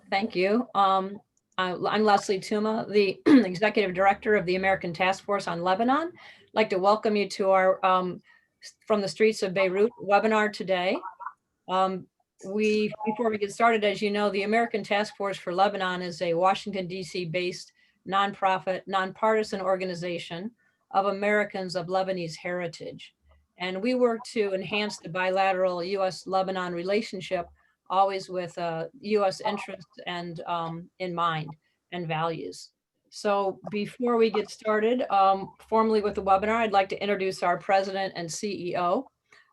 Thank you. I'm Leslie Touma, the Executive Director of the American Task Force on Lebanon. I'd like to welcome you to our From the Streets of Beirut webinar today. Before we get started, as you know, the American Task Force for Lebanon is a Washington, D.C. based nonprofit, nonpartisan organization of Americans of Lebanese heritage. And we work to enhance the bilateral U.S.-Lebanon relationship, always with U.S. interests and in mind and values. So before we get started formally with the webinar, I'd like to introduce our president and CEO,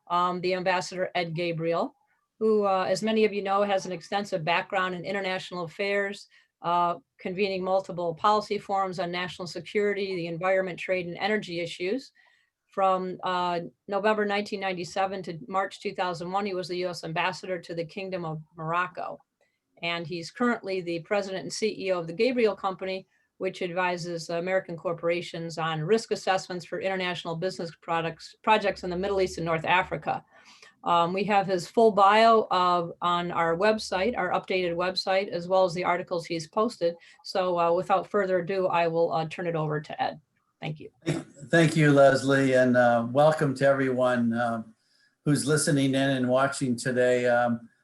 the Ambassador Ed Gabriel, who, as many of you know, has an extensive background in international affairs, convening multiple policy forums on national security, the environment, trade, and energy issues. From November 1997 to March 2001, he was the U.S. Ambassador to the Kingdom of Morocco. And he's currently the president and CEO of the Gabriel Company, which advises American corporations on risk assessments for international business projects in the Middle East and North Africa. We have his full bio on our website, our updated website, as well as the articles he's posted. So without further ado, I will turn it over to Ed. Thank you. Thank you, Leslie, and welcome to everyone who's listening in and watching today.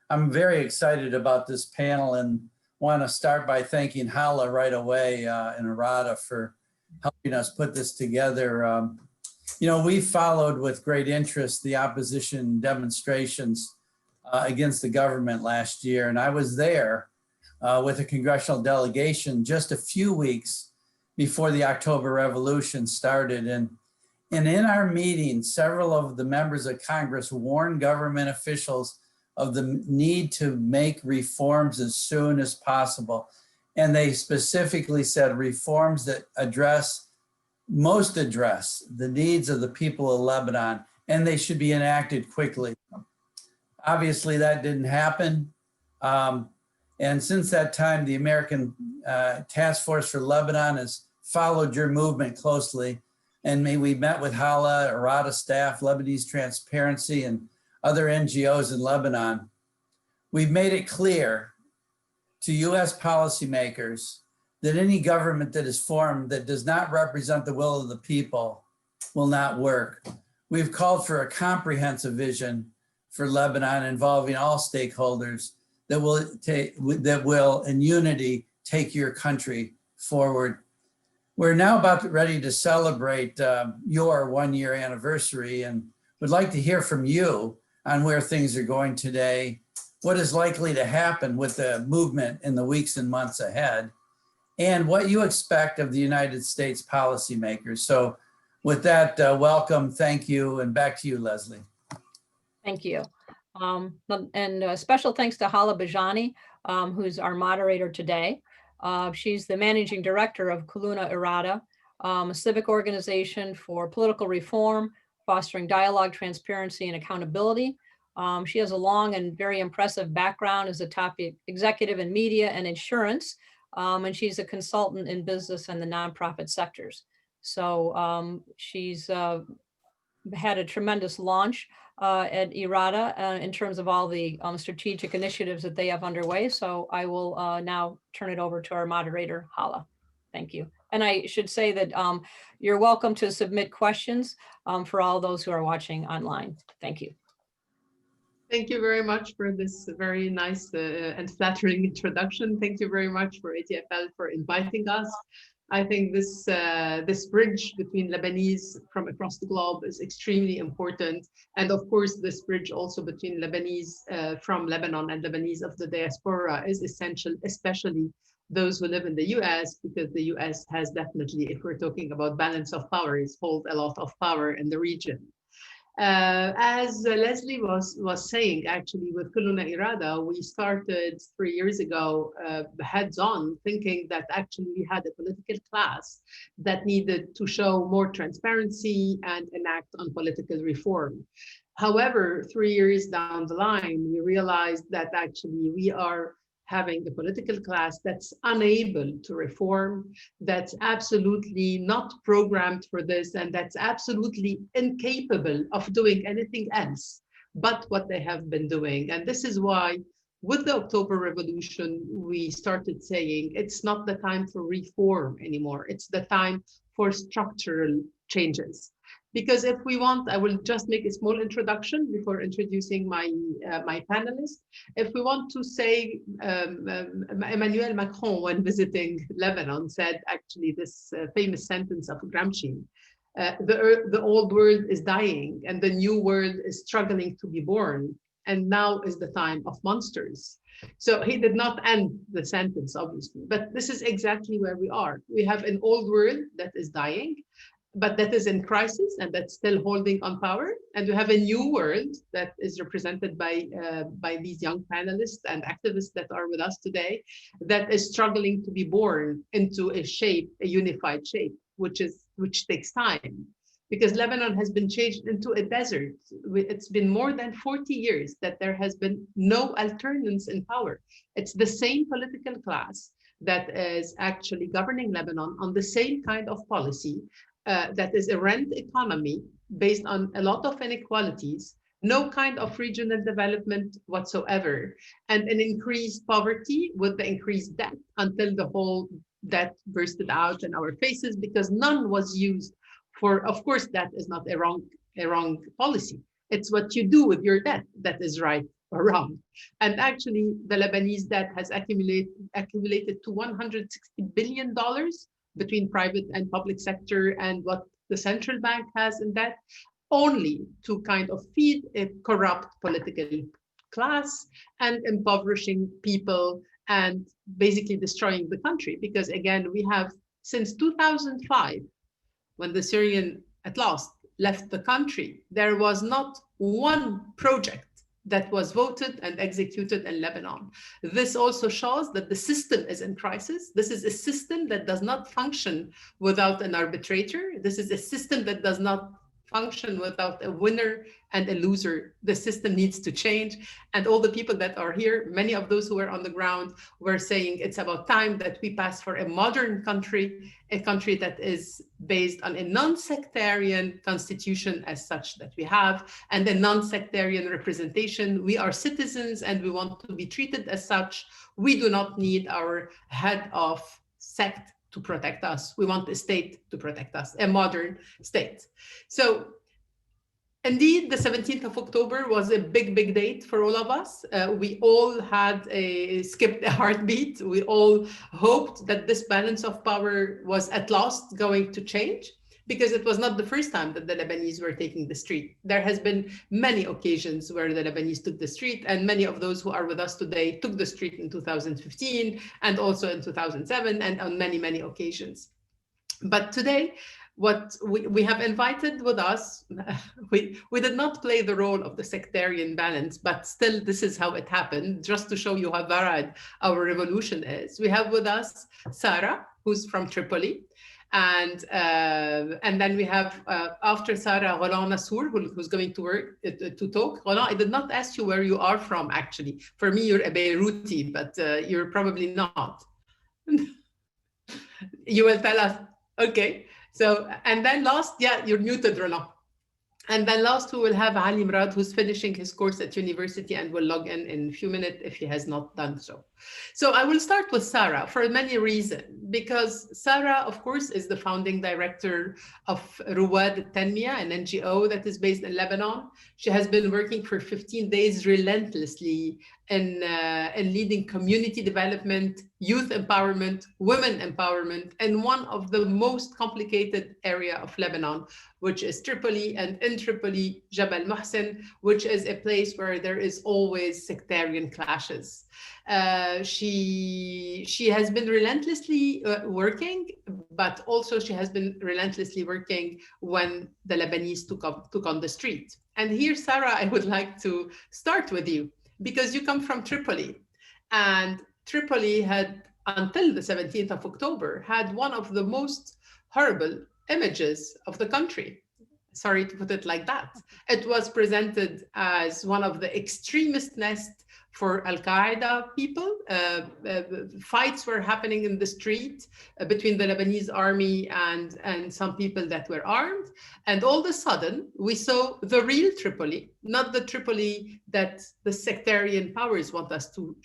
I'm very excited about this panel and want to start by thanking Hala right away in Irada for helping us put this together. You know, we followed with great interest the opposition demonstrations against the government last year, and I was there with a congressional delegation just a few weeks before the October Revolution started. And in our meeting, several of the members of Congress warned government officials of the need to make reforms as soon as possible. And they specifically said reforms that address the needs of the people of Lebanon, and they should be enacted quickly. Obviously, that didn't happen. And since that time, the American Task Force for Lebanon has followed your movement closely. And we met with Hala, Irada staff, Lebanese Transparency, and other NGOs in Lebanon. We've made it clear to US policymakers that any government that is formed that does not represent the will of the people will not work. We've called for a comprehensive vision for Lebanon involving all stakeholders that will in unity take your country forward. We're now ready to celebrate your one-year anniversary, and would like to hear from you on where things are going today, what is likely to happen with the movement in the weeks and months ahead, and what you expect of the United States policymakers. So with that, welcome, thank you, and back to you, Leslie. Thank you. And special thanks to Hala Bejjani, who's our moderator today. She's the managing director of Kulluna Irada, a civic organization for political reform, fostering dialogue, transparency, and accountability. She has a long and very impressive background as a top executive in media and insurance, and she's a consultant in business and the nonprofit sectors. So she's had a tremendous launch at Irada in terms of all the strategic initiatives that they have underway. So I will now turn it over to our moderator, Hala. Thank you. And I should say that you're welcome to submit questions for all those who are watching online. Thank you. Thank you very much for this very nice and flattering introduction. Thank you very much for ATFL for inviting us. I think this bridge between Lebanese from across the globe is extremely important. And of course, this bridge also between Lebanese from Lebanon and Lebanese of the diaspora is essential, especially those who live in the US, because the US has definitely, if we're talking about balance of power, holds a lot of power in the region. As Leslie was saying, actually, with Kulluna Irada, we started 3 years ago heads-on, thinking that actually we had a political class that needed to show more transparency and enact on political reform. However, 3 years down the line, we realized that actually we are having a political class that's unable to reform, that's absolutely not programmed for this, and that's absolutely incapable of doing anything else but what they have been doing. And this is why with the October Revolution, we started saying it's not the time for reform anymore. It's the time for structural changes. Because if we want, I will just make a small introduction before introducing my panelists. If we want to say, Emmanuel Macron, when visiting Lebanon, said actually this famous sentence of Gramsci, the old world is dying and the new world is struggling to be born. And now is the time of monsters. So he did not end the sentence, obviously, but this is exactly where we are. We have an old world that is dying, but that is in crisis and that's still holding on power. And we have a new world that is represented by these young panelists and activists that are with us today, that is struggling to be born into a shape, a unified shape, which takes time. Because Lebanon has been changed into a desert. It's been more than 40 years that there has been no alternance in power. It's the same political class that is actually governing Lebanon on the same kind of policy that is a rent economy based on a lot of inequalities, no kind of regional development whatsoever, and an increased poverty with the increased debt until the whole debt bursted out in our faces because none was used for, of course, that is not a wrong policy. It's what you do with your debt that is right or wrong. And actually, the Lebanese debt has accumulated to $160 billion between private and public sector and what the central bank has in debt, only to kind of feed a corrupt political class and impoverishing people and basically destroying the country. Because again, we have since 2005, when the Syrian at last left the country, there was not one project that was voted and executed in Lebanon. This also shows that the system is in crisis. This is a system that does not function without an arbitrator. This is a system that does not function without a winner and a loser. The system needs to change. And all the people that are here, many of those who were on the ground were saying it's about time that we pass for a modern country, a country that is based on a non-sectarian constitution as such that we have, and a non-sectarian representation. We are citizens and we want to be treated as such. We do not need our head of sect to protect us. We want a state to protect us, a modern state. So indeed, the 17th of October was a big, big date for all of us. We all had skipped a heartbeat. We all hoped that this balance of power was at last going to change, because it was not the first time that the Lebanese were taking the street. There has been many occasions where the Lebanese took the street, and many of those who are with us today took the street in 2015 and also in 2007 and on many, many occasions. But today, what we have invited with us, we did not play the role of the sectarian balance, but still this is how it happened, just to show you how varied our revolution is. We have with us Sarah, who's from Tripoli. And then we have, after Sarah, Roland Nassour, who's going to talk. Roland, I did not ask you where you are from, actually. For me, you're a Beiruti, but you're probably not. You will tell us. Okay. So, and then last, yeah, you're muted, Roland. And then last, we will have Ali Murad, who's finishing his course at university and will log in a few minutes if he has not done so. So I will start with Sarah for many reasons, because Sarah, of course, is the founding director of Ruwad Tanmiya, an NGO that is based in Lebanon. She has been working for 15 days relentlessly in leading community development, youth empowerment, women empowerment, and one of the most complicated area of Lebanon, which is Tripoli, and in Tripoli, Jabal Muhsin, which is a place where there is always sectarian clashes. She has been relentlessly working, but also she has been relentlessly working when the Lebanese took on the street. And here, Sarah, I would like to start with you, because you come from Tripoli, and Tripoli had, until the 17th of October, had one of the most horrible images of the country. Sorry to put it like that. It was presented as one of the extremist nests for Al-Qaeda people. Fights were happening in the street between the Lebanese army and some people that were armed. And all of a sudden, we saw the real Tripoli, not the Tripoli that the sectarian powers want us to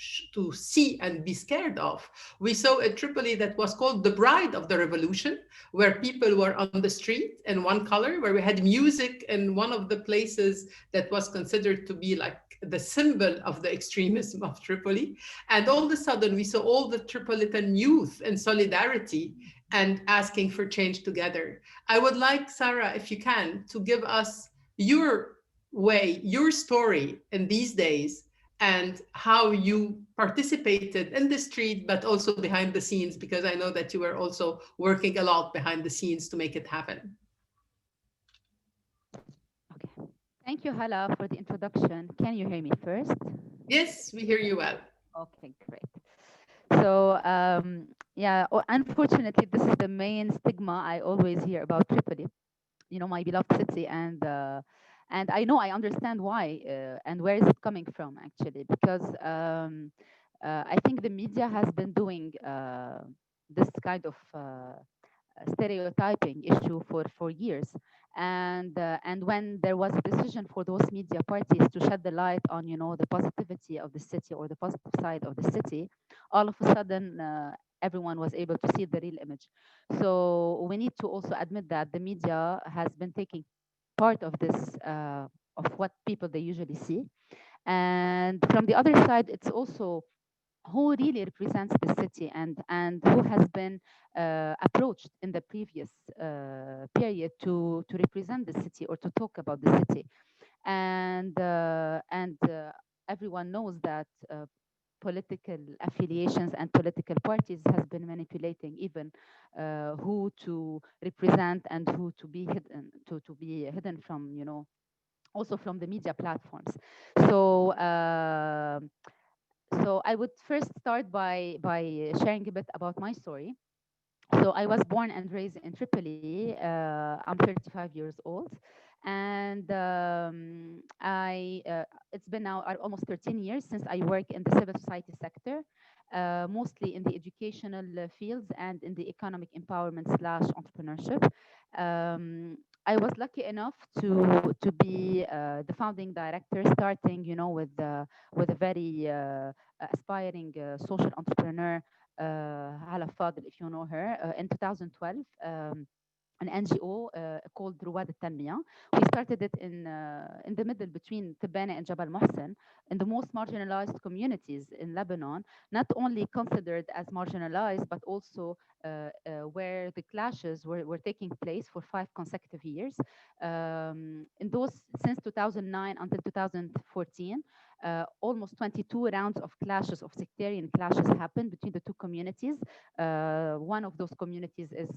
see and be scared of. We saw a Tripoli that was called the Bride of the Revolution, where people were on the street in one color, where we had music in one of the places that was considered to be like the symbol of the extremism of Tripoli. And all of a sudden, we saw all the Tripolitan youth in solidarity and asking for change together. I would like, Sarah, if you can, to give us your way, your story in these days, and how you participated in the street, but also behind the scenes, because I know that you were also working a lot behind the scenes to make it happen. Okay. Thank you, Hala, for the introduction. Can you hear me first? Yes, we hear you well. Okay, great. So, yeah, unfortunately, this is the main stigma I always hear about Tripoli, my beloved city, and I know I understand why and where is it coming from, actually, because I think the media has been doing this kind of stereotyping issue for years, and when there was a decision for those media parties to shed the light on the positivity of the city or the positive side of the city, all of a sudden everyone was able to see the real image. So we need to also admit that the media has been taking part of this of what people they usually see, and from the other side it's also who really represents the city and who has been approached in the previous period to represent the city or to talk about the city. And everyone knows that political affiliations and political parties has been manipulating even who to represent and who to be hidden to be hidden from, also from the media platforms. So so I would first start by sharing a bit about my story. So I was born and raised in Tripoli. I'm 35 years old, and it's been now almost 13 years since I work in the civil society sector, mostly in the educational fields and in the economic empowerment slash entrepreneurship. I was lucky enough to be the founding director, starting, with a very aspiring social entrepreneur, Hala Fadel, if you know her, in 2012. An NGO called Ruad al-Tanmiya. We started it in the middle between Tibana and Jabal Mohsen, in the most marginalized communities in Lebanon, not only considered as marginalized, but also where the clashes were taking place for 5 consecutive years. In those, since 2009 until 2014, almost 22 rounds of clashes, of sectarian clashes, happened between the two communities. One of those communities is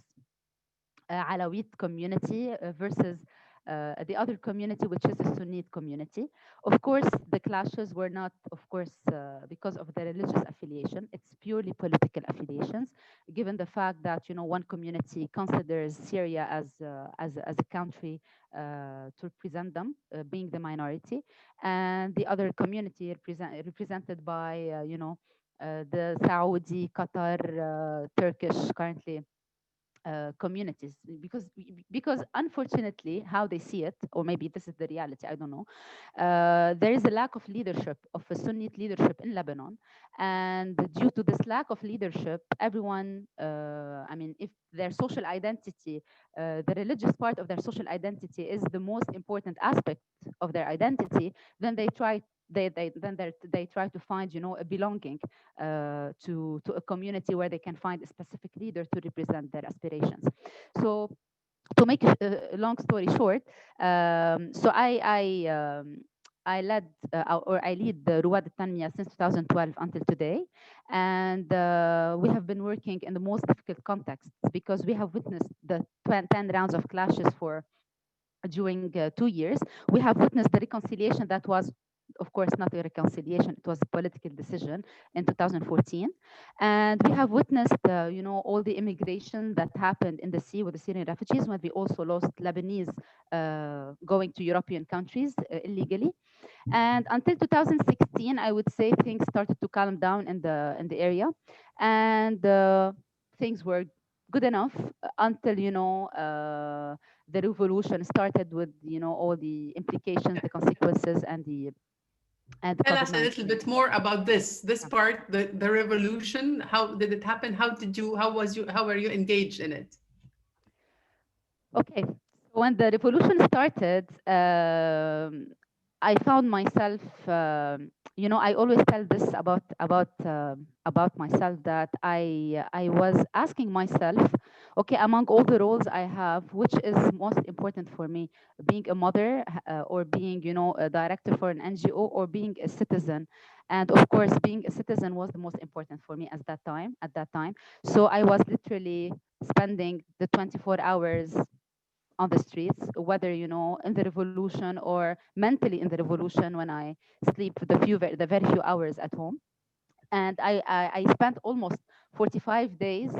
Alawite community versus the other community, which is the Sunnite community. Of course, the clashes were not, of course, because of the religious affiliation. It's purely political affiliations, given the fact that, one community considers Syria as a country to represent them, being the minority, and the other community represented by, the Saudi, Qatar, Turkish currently communities, because unfortunately how they see it, or maybe this is the reality, I don't know, there is a lack of leadership, of a Sunnite leadership in Lebanon, and due to this lack of leadership, everyone, if their social identity, the religious part of their social identity is the most important aspect of their identity, then they try they try to find, a belonging to a community where they can find a specific leader to represent their aspirations. So to make a long story short, so I led or I lead the Ruad al-Tanmiya since 2012 until today, and we have been working in the most difficult contexts because we have witnessed the 10 rounds of clashes during 2 years. We have witnessed the reconciliation that was of course, not a reconciliation. It was a political decision in 2014. And we have witnessed, all the immigration that happened in the sea with the Syrian refugees, when we also lost Lebanese going to European countries illegally. And until 2016, I would say things started to calm down in the area, and things were good enough until the revolution started with all the implications, the consequences, and the Tell us a COVID-19. little bit more about this part, the revolution. How did it happen? How were you engaged in it? Okay, so when the revolution started, I found myself, I always tell this about myself, that I was asking myself, okay, among all the roles I have, which is most important for me, being a mother, or being, a director for an NGO, or being a citizen. And of course, being a citizen was the most important for me at that time. So I was literally spending the 24 hours on the streets, whether in the revolution or mentally in the revolution, when I sleep the very few hours at home. And I spent almost 45 days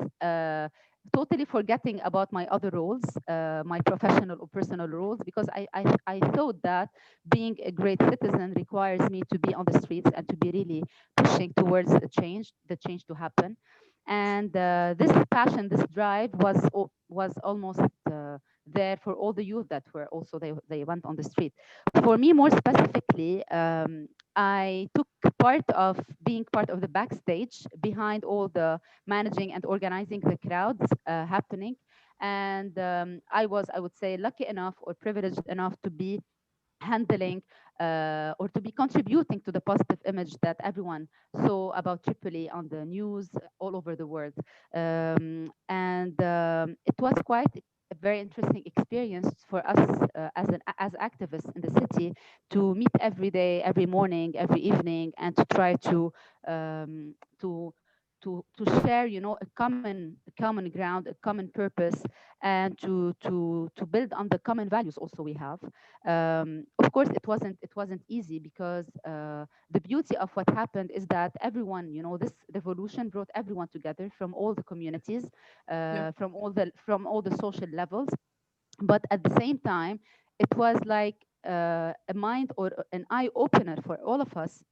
totally forgetting about my other roles, my professional or personal roles, because I thought that being a great citizen requires me to be on the streets and to be really pushing towards the change to happen. And this passion, this drive was almost there for all the youth that were also they went on the street. For me, more specifically, I took part of being part of the backstage behind all the managing and organizing the crowds happening. And I would say, lucky enough or privileged enough to be handling or to be contributing to the positive image that everyone saw about Tripoli on the news all over the world. And it was quite a very interesting experience for us as activists in the city, to meet every day, every morning, every evening, and to try to um, to to share, a common ground, a common purpose, and to build on the common values also we have. Of course, it wasn't easy, because the beauty of what happened is that everyone, this revolution brought everyone together from all the communities, Yeah. from all the social levels. But at the same time, it was like a mind or an eye opener for all of us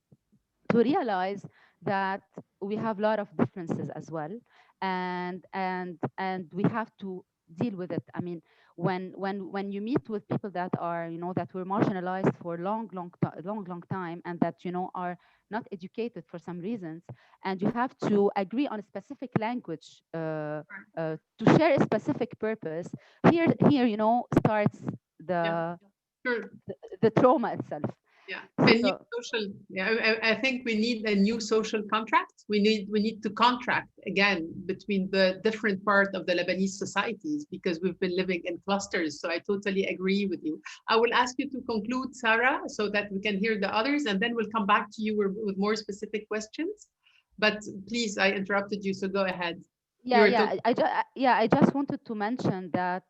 to realize that we have a lot of differences as well, and we have to deal with it. I mean, when you meet with people that are, that were marginalized for long time, and that, are not educated for some reasons, and you have to agree on a specific language, to share a specific purpose. Here, starts Yeah. the Sure. the trauma itself. Yeah, a new So social. Yeah, I think we need a new social contract. We need to contract again between the different part of the Lebanese societies, because we've been living in clusters. So I totally agree with you. I will ask you to conclude, Sarah, so that we can hear the others, and then we'll come back to you with more specific questions. But please, I interrupted you, so go ahead. You yeah, were yeah, talking. I just wanted to mention that,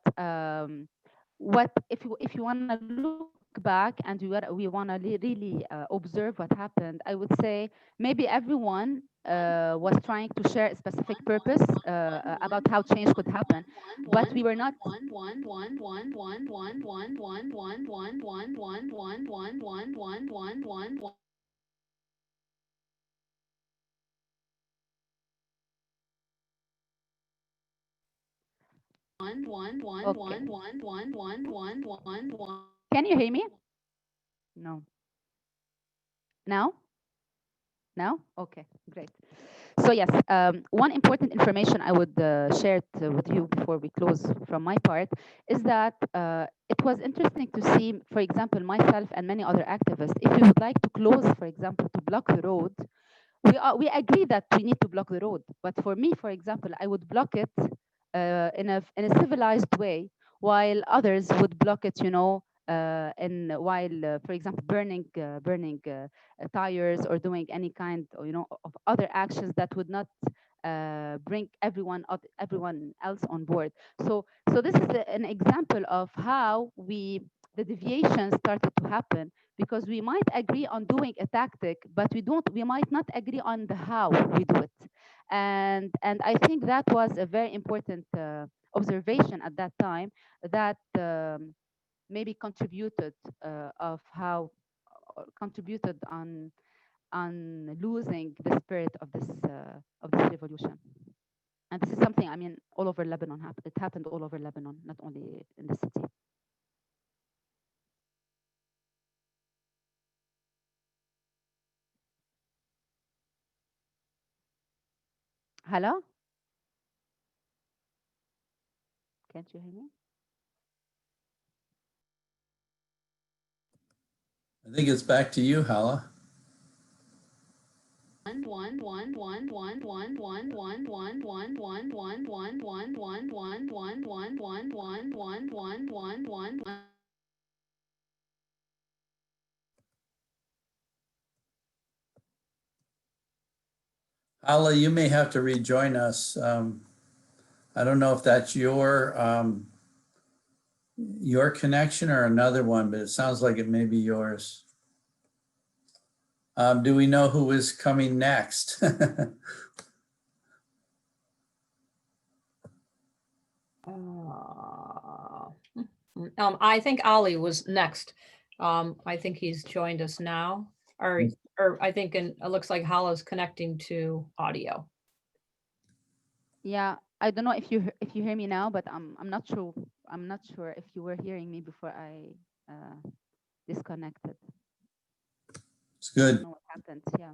what if you want to look back, and we want to really observe what happened, I would say maybe everyone was trying to share a specific purpose about how change could happen, but we were not. Okay. Can you hear me? No. Now? Now? Okay, great. So yes, one important information I would share with you before we close from my part is that it was interesting to see, for example, myself and many other activists, if we would like to close, for example, to block the road, we agree that we need to block the road. But for me, for example, I would block it in a civilized way, while others would block it, for example, burning tires, or doing any kind, of other actions that would not bring everyone else on board. So this is an example of how the deviation started to happen because we might agree on doing a tactic, but we might not agree on the how we do it. And I think that was a very important observation at that time that maybe contributed of how contributed on losing the spirit of this revolution. And this is something, I mean, all over Lebanon. It happened all over Lebanon, not only in the city. Hello? Can't you hear me? I think it's back to you, Hala. Hala, you may have to rejoin us. I don't know if that's your connection or another one, but it sounds like it may be yours. Do we know who is coming next? I think Ali was next. I think he's joined us now, or I think it looks like Hala's connecting to audio. Yeah, I don't know if you hear me now, but I'm not sure. I'm not sure if you were hearing me before I disconnected. It's good. I don't know what happened. Yeah.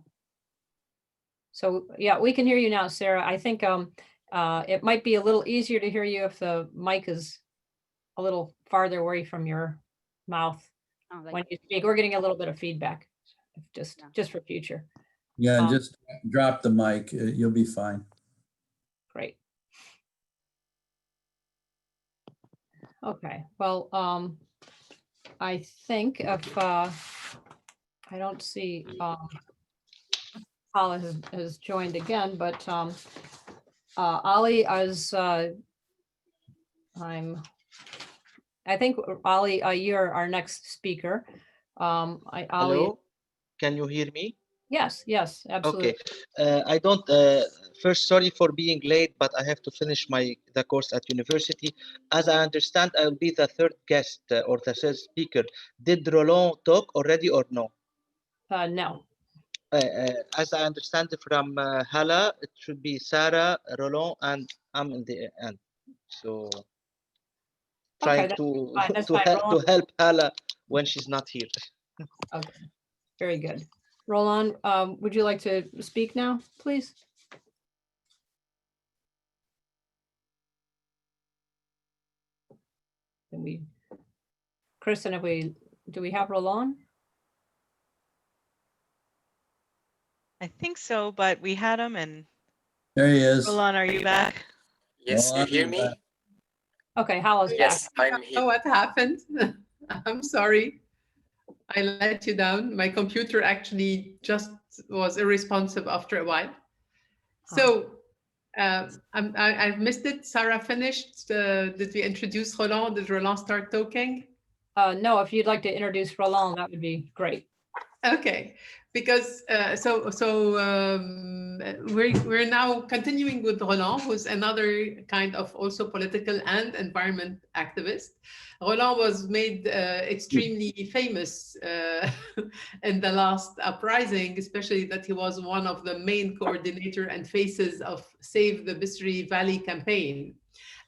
So yeah, we can hear you now, Sarah. I think it might be a little easier to hear you if the mic is a little farther away from your mouth when you speak. We're getting a little bit of feedback, just for future. Yeah, just drop the mic. You'll be fine. Great. Okay. Well, I think if I don't see Hala has joined again, but Ali, I think Ali, you're our next speaker. Ali, hello, can you hear me? Yes, absolutely. Okay, I don't. First, sorry for being late, but I have to finish the course at university. As I understand, I will be the third guest or the third speaker. Did Roland talk already or no? No. As I understand from Hala, it should be Sarah, Roland, and I'm in the end. So trying to help Hala when she's not here. Okay, very good. Roland, would you like to speak now, please? Kristen, do we have Roland? I think so, but we had him and there he is. Roland, are you back? Yes, you hear me? Okay, Hala's back. Yes, I'm here. Oh, what happened? I'm sorry. I let you down. My computer actually just was irresponsive after a while. So I've missed it. Sarah finished. Did we introduce Roland? Did Roland start talking? No, if you'd like to introduce Roland, that would be great. Okay, because we're now continuing with Roland, who's another kind of also political and environment activist. Roland was made extremely famous in the last uprising, especially that he was one of the main coordinator and faces of Save the Bisri Valley campaign.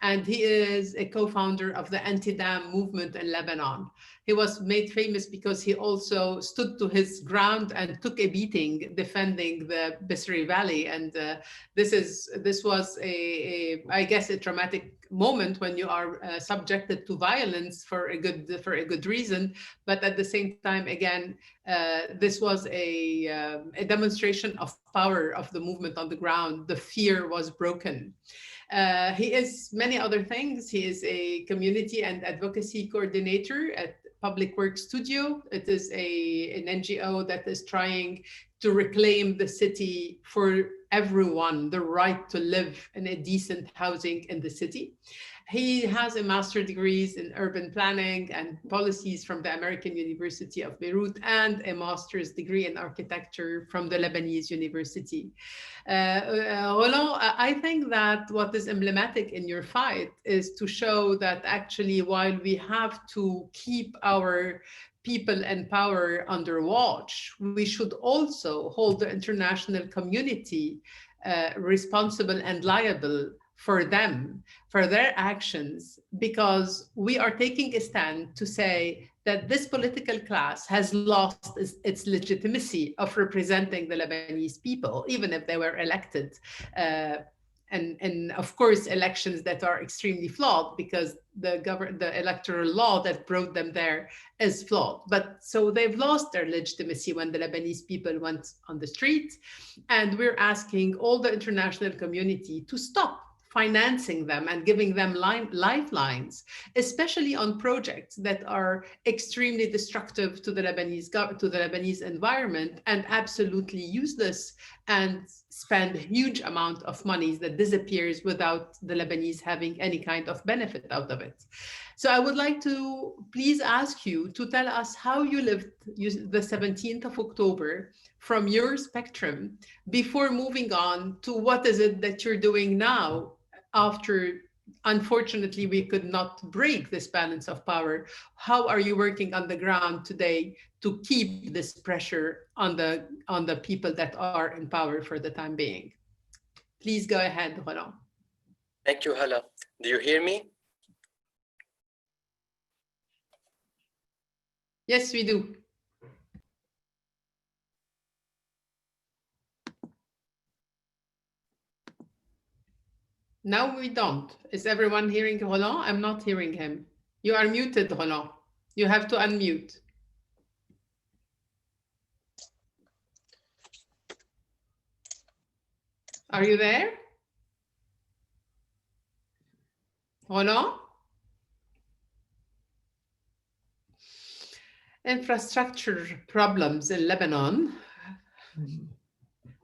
And he is a co-founder of the anti-dam movement in Lebanon. He was made famous because he also stood to his ground and took a beating defending the Bisri Valley. And this was I guess, a traumatic moment when you are subjected to violence for a good reason. But at the same time, again, this was a demonstration of power of the movement on the ground. The fear was broken. He is many other things. He is a community and advocacy coordinator at Public Works Studio. It is an NGO that is trying to reclaim the city for everyone, the right to live in a decent housing in the city. He has a master's degrees in urban planning and policies from the American University of Beirut and a master's degree in architecture from the Lebanese University. Roland, I think that what is emblematic in your fight is to show that actually while we have to keep our people and power under watch, we should also hold the international community responsible and liable for them, for their actions, because we are taking a stand to say that this political class has lost its legitimacy of representing the Lebanese people, even if they were elected. And of course, elections that are extremely flawed because the electoral law that brought them there is flawed. But so they've lost their legitimacy when the Lebanese people went on the street. And we're asking all the international community to stop financing them and giving them lifelines, especially on projects that are extremely destructive to the Lebanese environment and absolutely useless, and spend huge amount of money that disappears without the Lebanese having any kind of benefit out of it. So I would like to please ask you to tell us how you lived the 17th of October from your spectrum before moving on to what is it that you're doing now after, unfortunately, we could not break this balance of power. How are you working on the ground today to keep this pressure on the people that are in power for the time being? Please go ahead, Roland. Thank you, Hala. Do you hear me? Yes, we do. No, we don't. Is everyone hearing Roland? I'm not hearing him. You are muted, Roland. You have to unmute. Are you there? Roland? Infrastructure problems in Lebanon.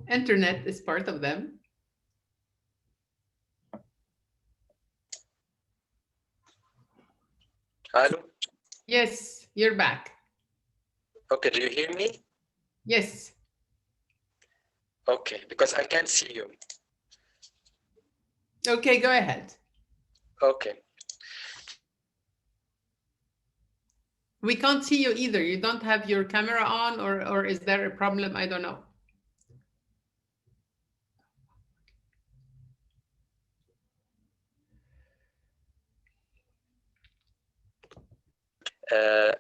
Internet is part of them. Hello? Yes, you're back. Okay, do you hear me? Yes. Okay, because I can't see you. Okay, go ahead. Okay. We can't see you either. You don't have your camera on, or is there a problem? I don't know.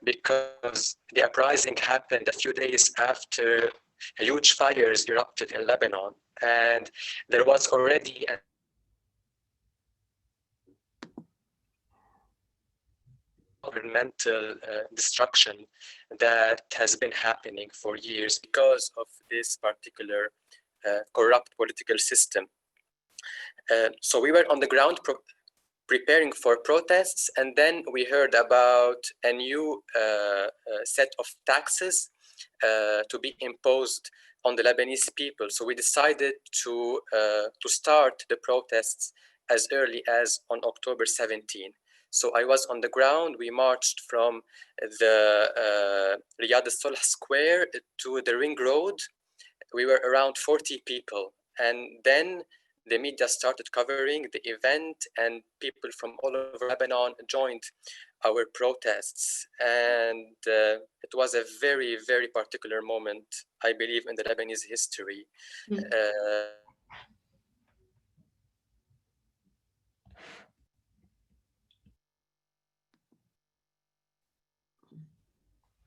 Because the uprising happened a few days after huge fires erupted in Lebanon, and there was already a environmental destruction that has been happening for years because of this particular corrupt political system. So we were on the ground preparing for protests, and then we heard about a new set of taxes to be imposed on the Lebanese people. So we decided to start the protests as early as on October 17. So I was on the ground. We marched from the Riyadh al-Sulh Square to the Ring Road. We were around 40 people, and then the media started covering the event, and people from all over Lebanon joined our protests. And it was a very, very particular moment, I believe, in the Lebanese history.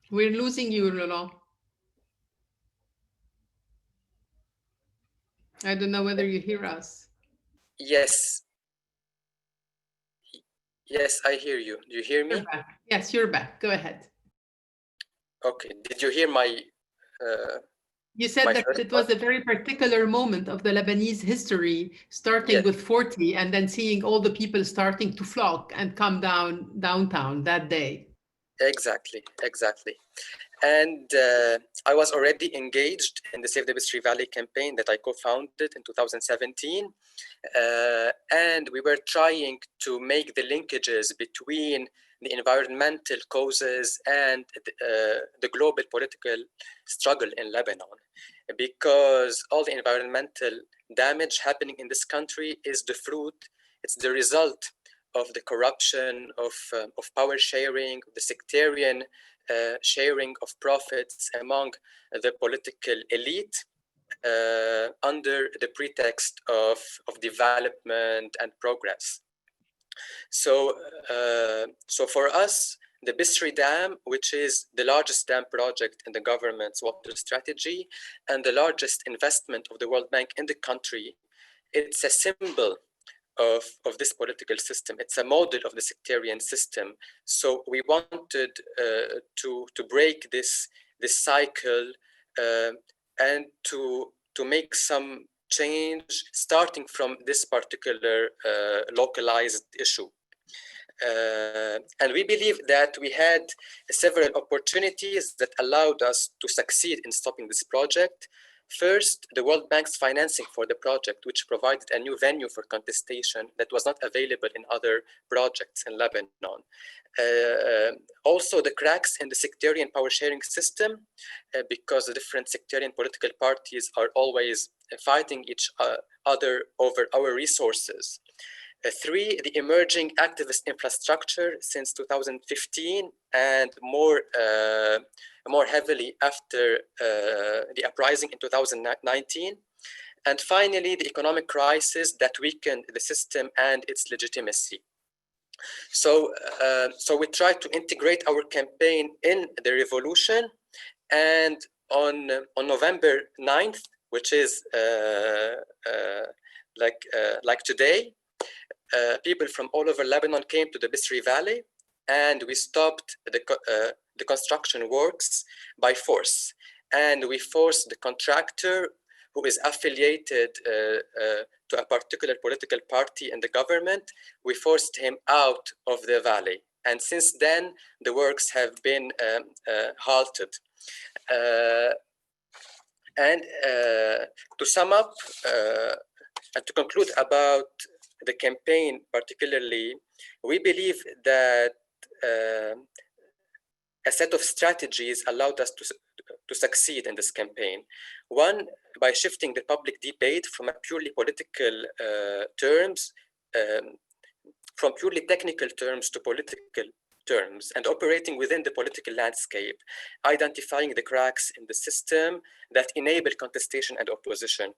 We're losing you, Roland. I don't know whether you hear us. Yes. Yes, I hear you. Do you hear me? You're back. Yes, you're back. Go ahead. Okay. Did you hear my... You said that it was a very particular moment of the Lebanese history, starting with 40 and then seeing all the people starting to flock and come downtown that day. Exactly, exactly. And I was already engaged in the Save the Bistri Valley campaign that I co-founded in 2017. And we were trying to make the linkages between the environmental causes and the global political struggle in Lebanon, because all the environmental damage happening in this country is the fruit, it's the result of the corruption, of power sharing, the sectarian sharing of profits among the political elite under the pretext of development and progress. So, so for us, the Bistri Dam, which is the largest dam project in the government's water strategy and the largest investment of the World Bank in the country, it's a symbol of this political system. It's a model of the sectarian system. So we wanted to break this cycle and to make some change starting from this particular localized issue. And we believe that we had several opportunities that allowed us to succeed in stopping this project. First, the World Bank's financing for the project, which provided a new venue for contestation that was not available in other projects in Lebanon. Also, the cracks in the sectarian power sharing system, because the different sectarian political parties are always fighting each other over our resources. Three, the emerging activist infrastructure since 2015 and more heavily after the uprising in 2019. And finally, the economic crisis that weakened the system and its legitimacy. So, so we tried to integrate our campaign in the revolution, and on November 9th, which is like today, people from all over Lebanon came to the Bistri Valley, and we stopped the construction works by force. And we forced the contractor, who is affiliated to a particular political party in the government, we forced him out of the valley. And since then, the works have been halted. And to sum up and to conclude about the campaign particularly, we believe that a set of strategies allowed us to succeed in this campaign. One, by shifting the public debate from a purely political terms, from purely technical terms to political terms, and operating within the political landscape, identifying the cracks in the system that enable contestation and opposition.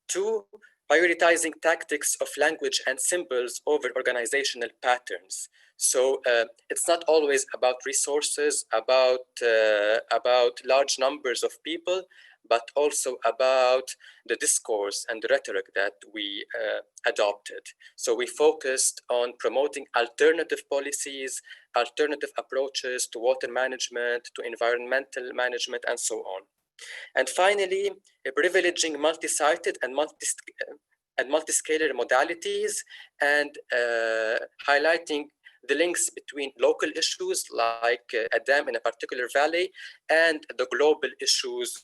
Two, prioritizing tactics of language and symbols over organizational patterns. So it's not always about resources, about large numbers of people, but also about the discourse and the rhetoric that we adopted. So we focused on promoting alternative policies, alternative approaches to water management, to environmental management, and so on. And finally, privileging multi-sited and multi-scalar modalities, and highlighting the links between local issues like a dam in a particular valley and the global issues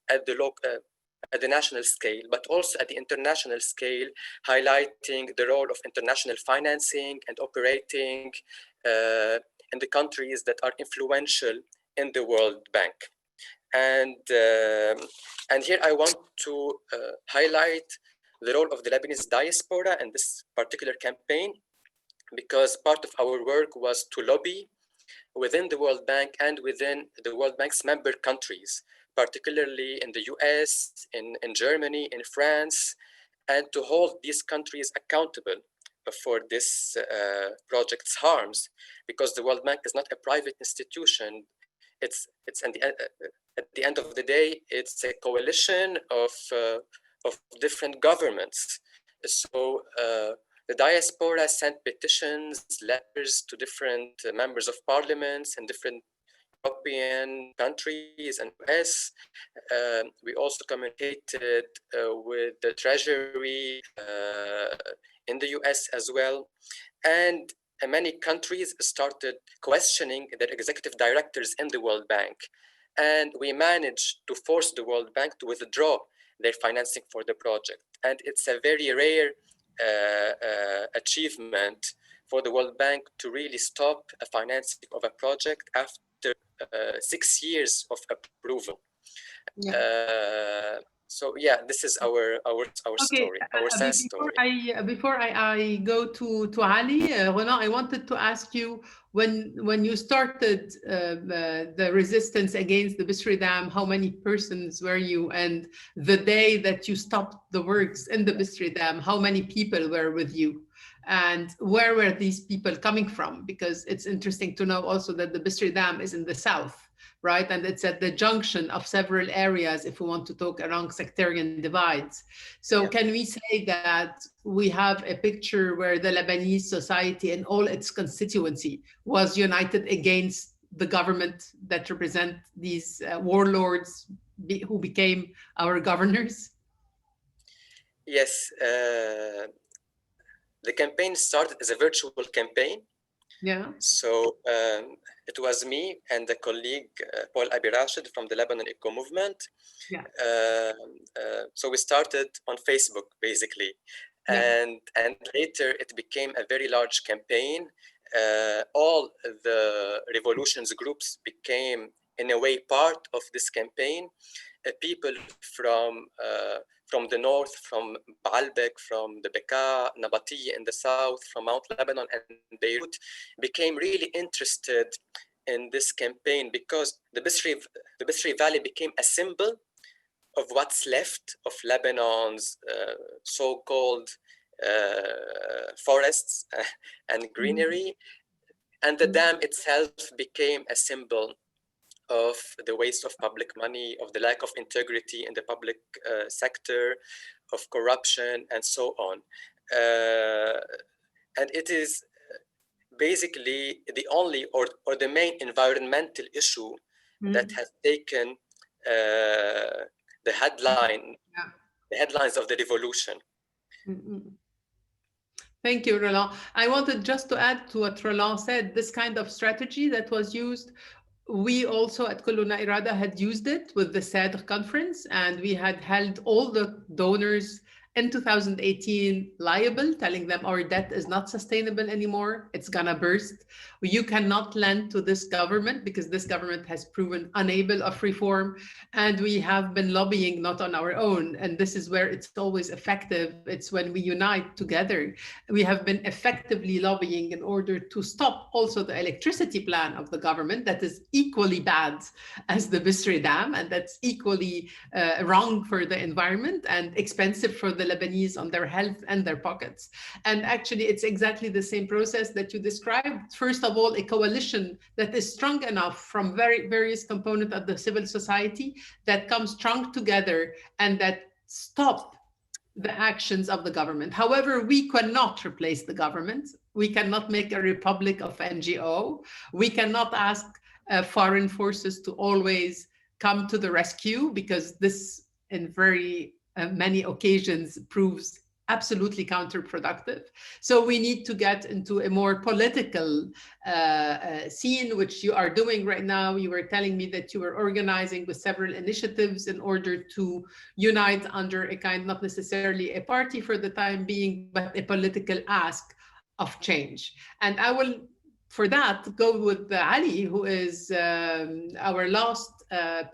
at the national scale, but also at the international scale, highlighting the role of international financing and operating in the countries that are influential in the World Bank. And here I want to highlight the role of the Lebanese diaspora in this particular campaign, because part of our work was to lobby within the World Bank and within the World Bank's member countries, particularly in the US, in Germany, in France, and to hold these countries accountable for this project's harms, because the World Bank is not a private institution. It's at the end of the day, it's a coalition of different governments. So the diaspora sent petitions, letters to different members of parliaments in different European countries and US. We also communicated with the Treasury in the US as well. And many countries started questioning their executive directors in the World Bank. And we managed to force the World Bank to withdraw their financing for the project. And it's a very rare achievement for the World Bank to really stop a financing of a project after 6 years of approval. Yeah. So yeah, this is our story, our sad story. Before I go to Ali, Roland, I wanted to ask you, when you started the resistance against the Bisri Dam, how many persons were you? And the day that you stopped the works in the Bisri Dam, how many people were with you? And where were these people coming from? Because it's interesting to know also that the Bisri Dam is in the south, right? And it's at the junction of several areas if we want to talk around sectarian divides. So can we say that we have a picture where the Lebanese society and all its constituency was united against the government that represent these warlords who became our governors? Yes, the campaign started as a virtual campaign. Yeah. So it was me and a colleague, Paul Abi Rashid from the Lebanon Eco Movement. Yeah. So we started on Facebook, basically. Yeah. And later it became a very large campaign. All the revolutions groups became, in a way, part of this campaign. People from the north, from Baalbek, from the Bekaa, Nabatiya in the south, from Mount Lebanon and Beirut, became really interested in this campaign because the Bisri Valley became a symbol of what's left of Lebanon's so-called forests and greenery. And the dam itself became a symbol of the waste of public money, of the lack of integrity in the public sector, of corruption, and so on. And it is basically the only or the main environmental issue that has taken the headlines of the revolution. Thank you, Roland. I wanted just to add to what Roland said, this kind of strategy that was used, we also at Kulluna Irada had used it with the SADR conference, and we had held all the donors in 2018 liable, telling them our debt is not sustainable anymore, it's gonna burst. You cannot lend to this government because this government has proven unable of reform, and we have been lobbying not on our own, and this is where it's always effective. It's when we unite together. We have been effectively lobbying in order to stop also the electricity plan of the government that is equally bad as the Bisri Dam, and that's equally wrong for the environment and expensive for the Lebanese on their health and their pockets. And actually, it's exactly the same process that you described. First of all, a coalition that is strong enough from various components of the civil society that come strong together and that stop the actions of the government. However, we cannot replace the government. We cannot make a republic of NGO. We cannot ask foreign forces to always come to the rescue, because this in very many occasions proves absolutely counterproductive. So we need to get into a more political scene, which you are doing right now. You were telling me that you were organizing with several initiatives in order to unite under a kind, not necessarily a party for the time being, but a political ask of change. And I will, for that, go with Ali, who is our last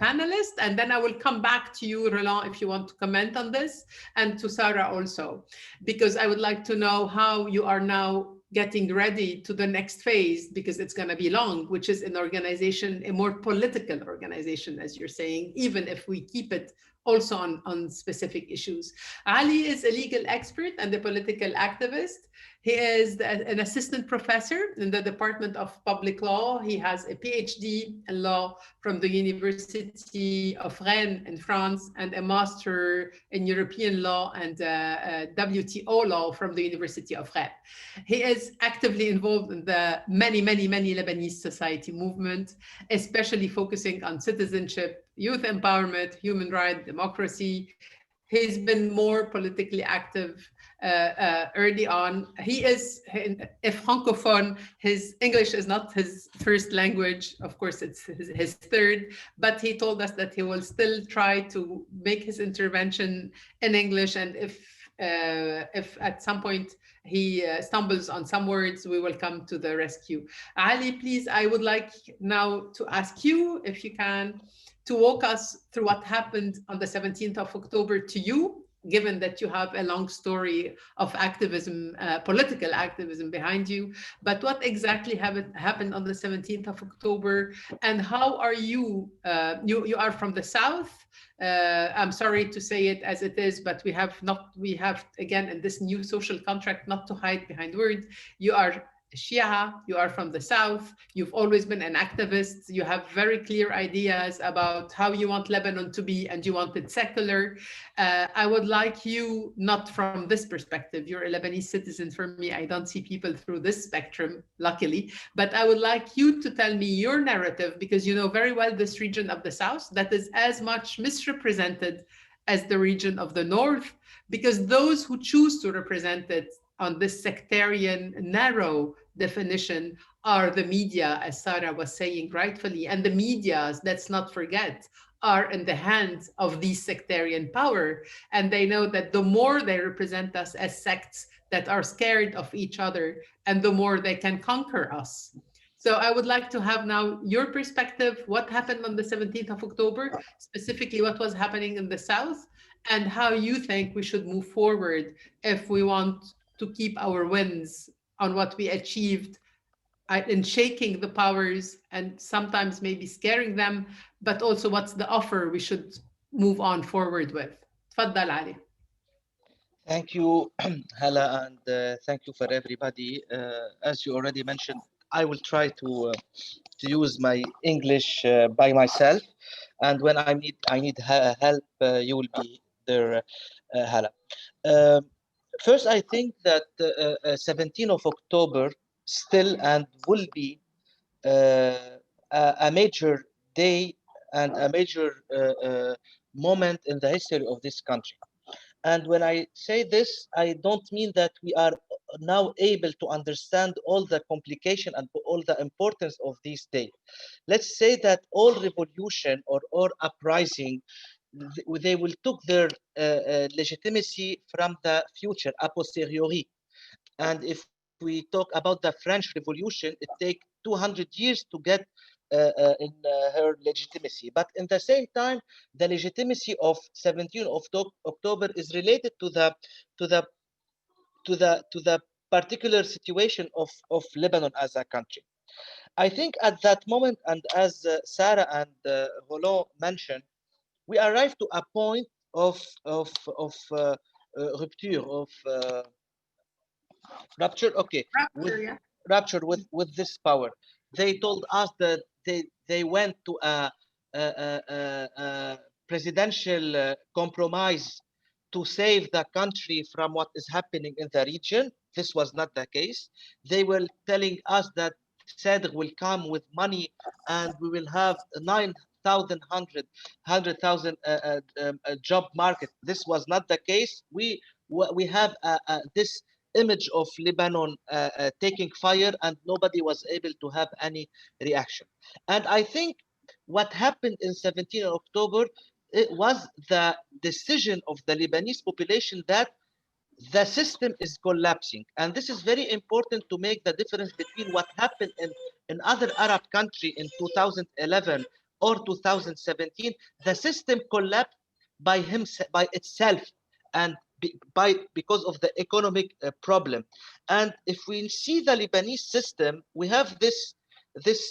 panelist, and then I will come back to you, Roland, if you want to comment on this, and to Sarah also, because I would like to know how you are now getting ready to the next phase, because it's going to be long, which is an organization, a more political organization, as you're saying, even if we keep it also on specific issues. Ali is a legal expert and a political activist. He is an assistant professor in the Department of Public Law. He has a PhD in law from the University of Rennes in France, and a master in European law and WTO law from the University of Rennes. He is actively involved in the many Lebanese society movement, especially focusing on citizenship, youth empowerment, human rights, democracy. He's been more politically active early on. He is, if francophone, his English is not his first language. Of course, it's his third, but he told us that he will still try to make his intervention in English. And if at some point he stumbles on some words, we will come to the rescue. Ali, please, I would like now to ask you, if you can, to walk us through what happened on the 17th of October to you, given that you have a long story of activism, political activism behind you. But what exactly happened on the 17th of October, and how are you? You are from the South. I'm sorry to say it as it is, but we have again in this new social contract not to hide behind words. You are Shia, you are from the South, you've always been an activist, you have very clear ideas about how you want Lebanon to be, and you want it secular. I would like you, not from this perspective, you're a Lebanese citizen for me, I don't see people through this spectrum, luckily, but I would like you to tell me your narrative, because you know very well this region of the South that is as much misrepresented as the region of the North, because those who choose to represent it on this sectarian, narrow definition are the media, as Sarah was saying rightfully. And the media, let's not forget, are in the hands of these sectarian power. And they know that the more they represent us as sects that are scared of each other, and the more they can conquer us. So I would like to have now your perspective, what happened on the 17th of October, specifically what was happening in the South, and how you think we should move forward if we want to keep our wins on what we achieved in shaking the powers and sometimes maybe scaring them, but also what's the offer we should move on forward with. Tfaddal, Ali. Thank you, Hala, and thank you for everybody. As you already mentioned, I will try to use my English by myself, and when I need help, you will be there, Hala. First, I think that 17th of October still and will be a major day and a major moment in the history of this country. And when I say this, I don't mean that we are now able to understand all the complication and all the importance of this day. Let's say that all revolution or uprising, they will took their legitimacy from the future a posteriori. And if we talk about the French Revolution, it takes 200 years to get in her legitimacy. But in the same time, the legitimacy of 17th of October is related to the particular situation of Lebanon as a country. I think at that moment, and as Sarah and Roland mentioned, we arrived to a point of rupture, of rupture. Okay, rupture with this power. They told us that they went to a presidential compromise to save the country from what is happening in the region. This was not the case. They were telling us that Sadr will come with money and we will have 100,000 job market. This was not the case. We have this image of Lebanon taking fire, and nobody was able to have any reaction. And I think what happened in 17th October, it was the decision of the Lebanese population that the system is collapsing. And this is very important to make the difference between what happened in other Arab countries in 2011 or 2017. The system collapsed by itself, and because of the economic problem. And if we see the Lebanese system, we have this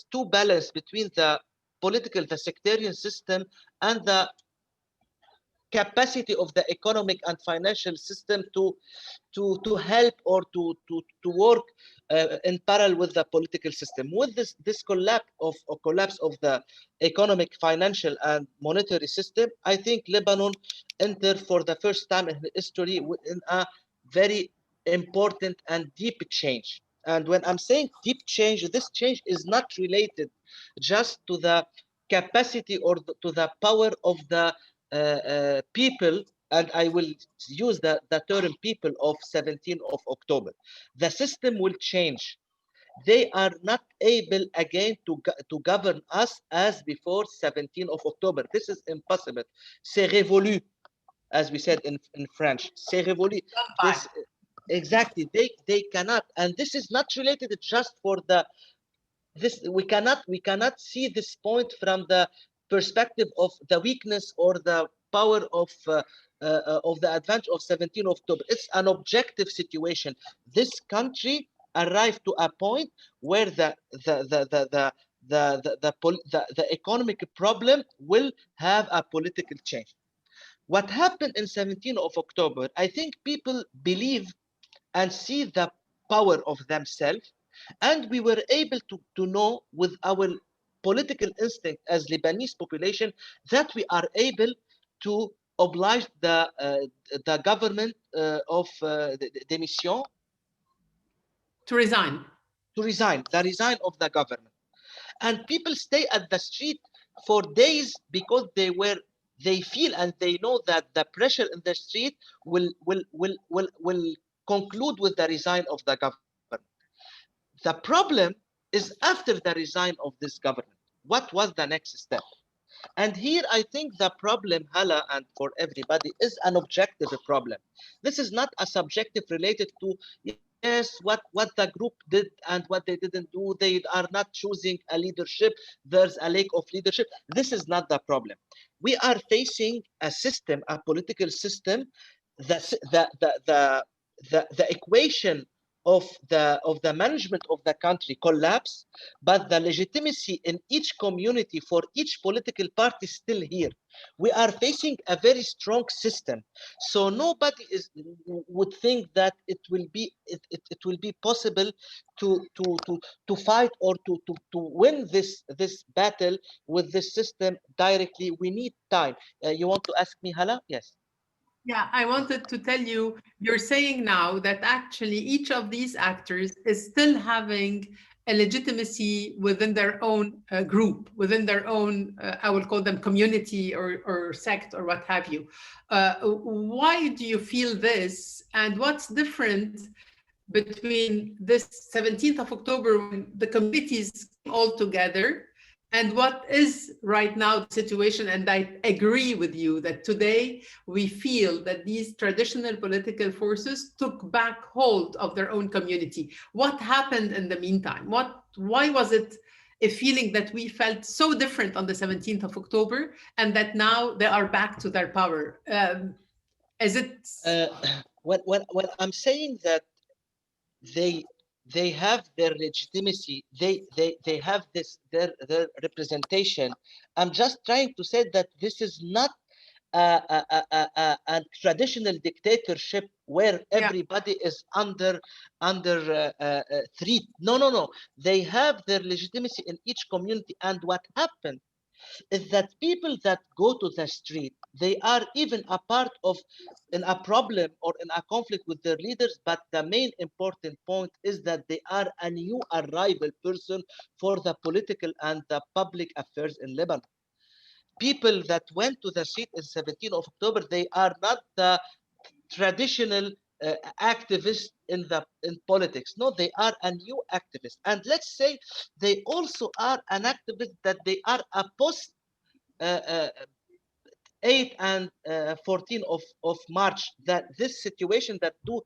two balance between the political, the sectarian system, and the capacity of the economic and financial system to help or to work in parallel with the political system. With this collapse of the economic, financial, and monetary system, I think Lebanon entered for the first time in history in a very important and deep change. And when I'm saying deep change, this change is not related just to the capacity or to the power of the people and I will use the term people of 17th of October. The system will change. They are not able again to govern us as before 17th of October. This is impossible. C'est révolu, as we said in French. C'est révolu. This, exactly, they cannot, and this is not related just for this. We cannot see this point from the perspective of the weakness or the power of the advantage of 17th October. It's an objective situation. This country arrived to a point where the economic problem will have a political change. What happened in 17th of October, I think people believe and see the power of themselves, and we were able to know with our political instinct as Lebanese population that we are able to oblige the government of démission to resign. The resign of the government. And people stay at the street for days because they feel and they know that the pressure in the street will conclude with the resign of the government. The problem is after the resign of this government, what was the next step? And here I think the problem, Hala, and for everybody, is an objective problem. This is not a subjective related to, yes, what the group did and what they didn't do. They are not choosing a leadership. There's a lack of leadership. This is not the problem. We are facing a system, a political system, the equation of the management of the country collapse, but the legitimacy in each community for each political party is still here. We are facing a very strong system, so nobody would think that it will be possible to fight or to win this battle with this system directly. We need time. You want to ask me, Hala? Yes. Yeah, I wanted to tell you, you're saying now that actually each of these actors is still having a legitimacy within their own group, within their own, I will call them community or sect or what have you. Why do you feel this? And what's different between this 17th of October when the committees came all together and what is right now the situation? And I agree with you that today we feel that these traditional political forces took back hold of their own community. What happened in the meantime? Why was it a feeling that we felt so different on the 17th of October and that now they are back to their power? Is it? When I'm saying that they have their legitimacy, they have their representation. I'm just trying to say that this is not a traditional dictatorship where everybody is under threat. No. They have their legitimacy in each community, and what happened is that people that go to the street, they are even a part of in a problem or in a conflict with their leaders, but the main important point is that they are a new arrival person for the political and the public affairs in Lebanon. People that went to the street in 17th of October, they are not the traditional activists in politics. No, they are a new activist. And let's say they also are an activist that they are a post 8 and 14 of March, that this situation that do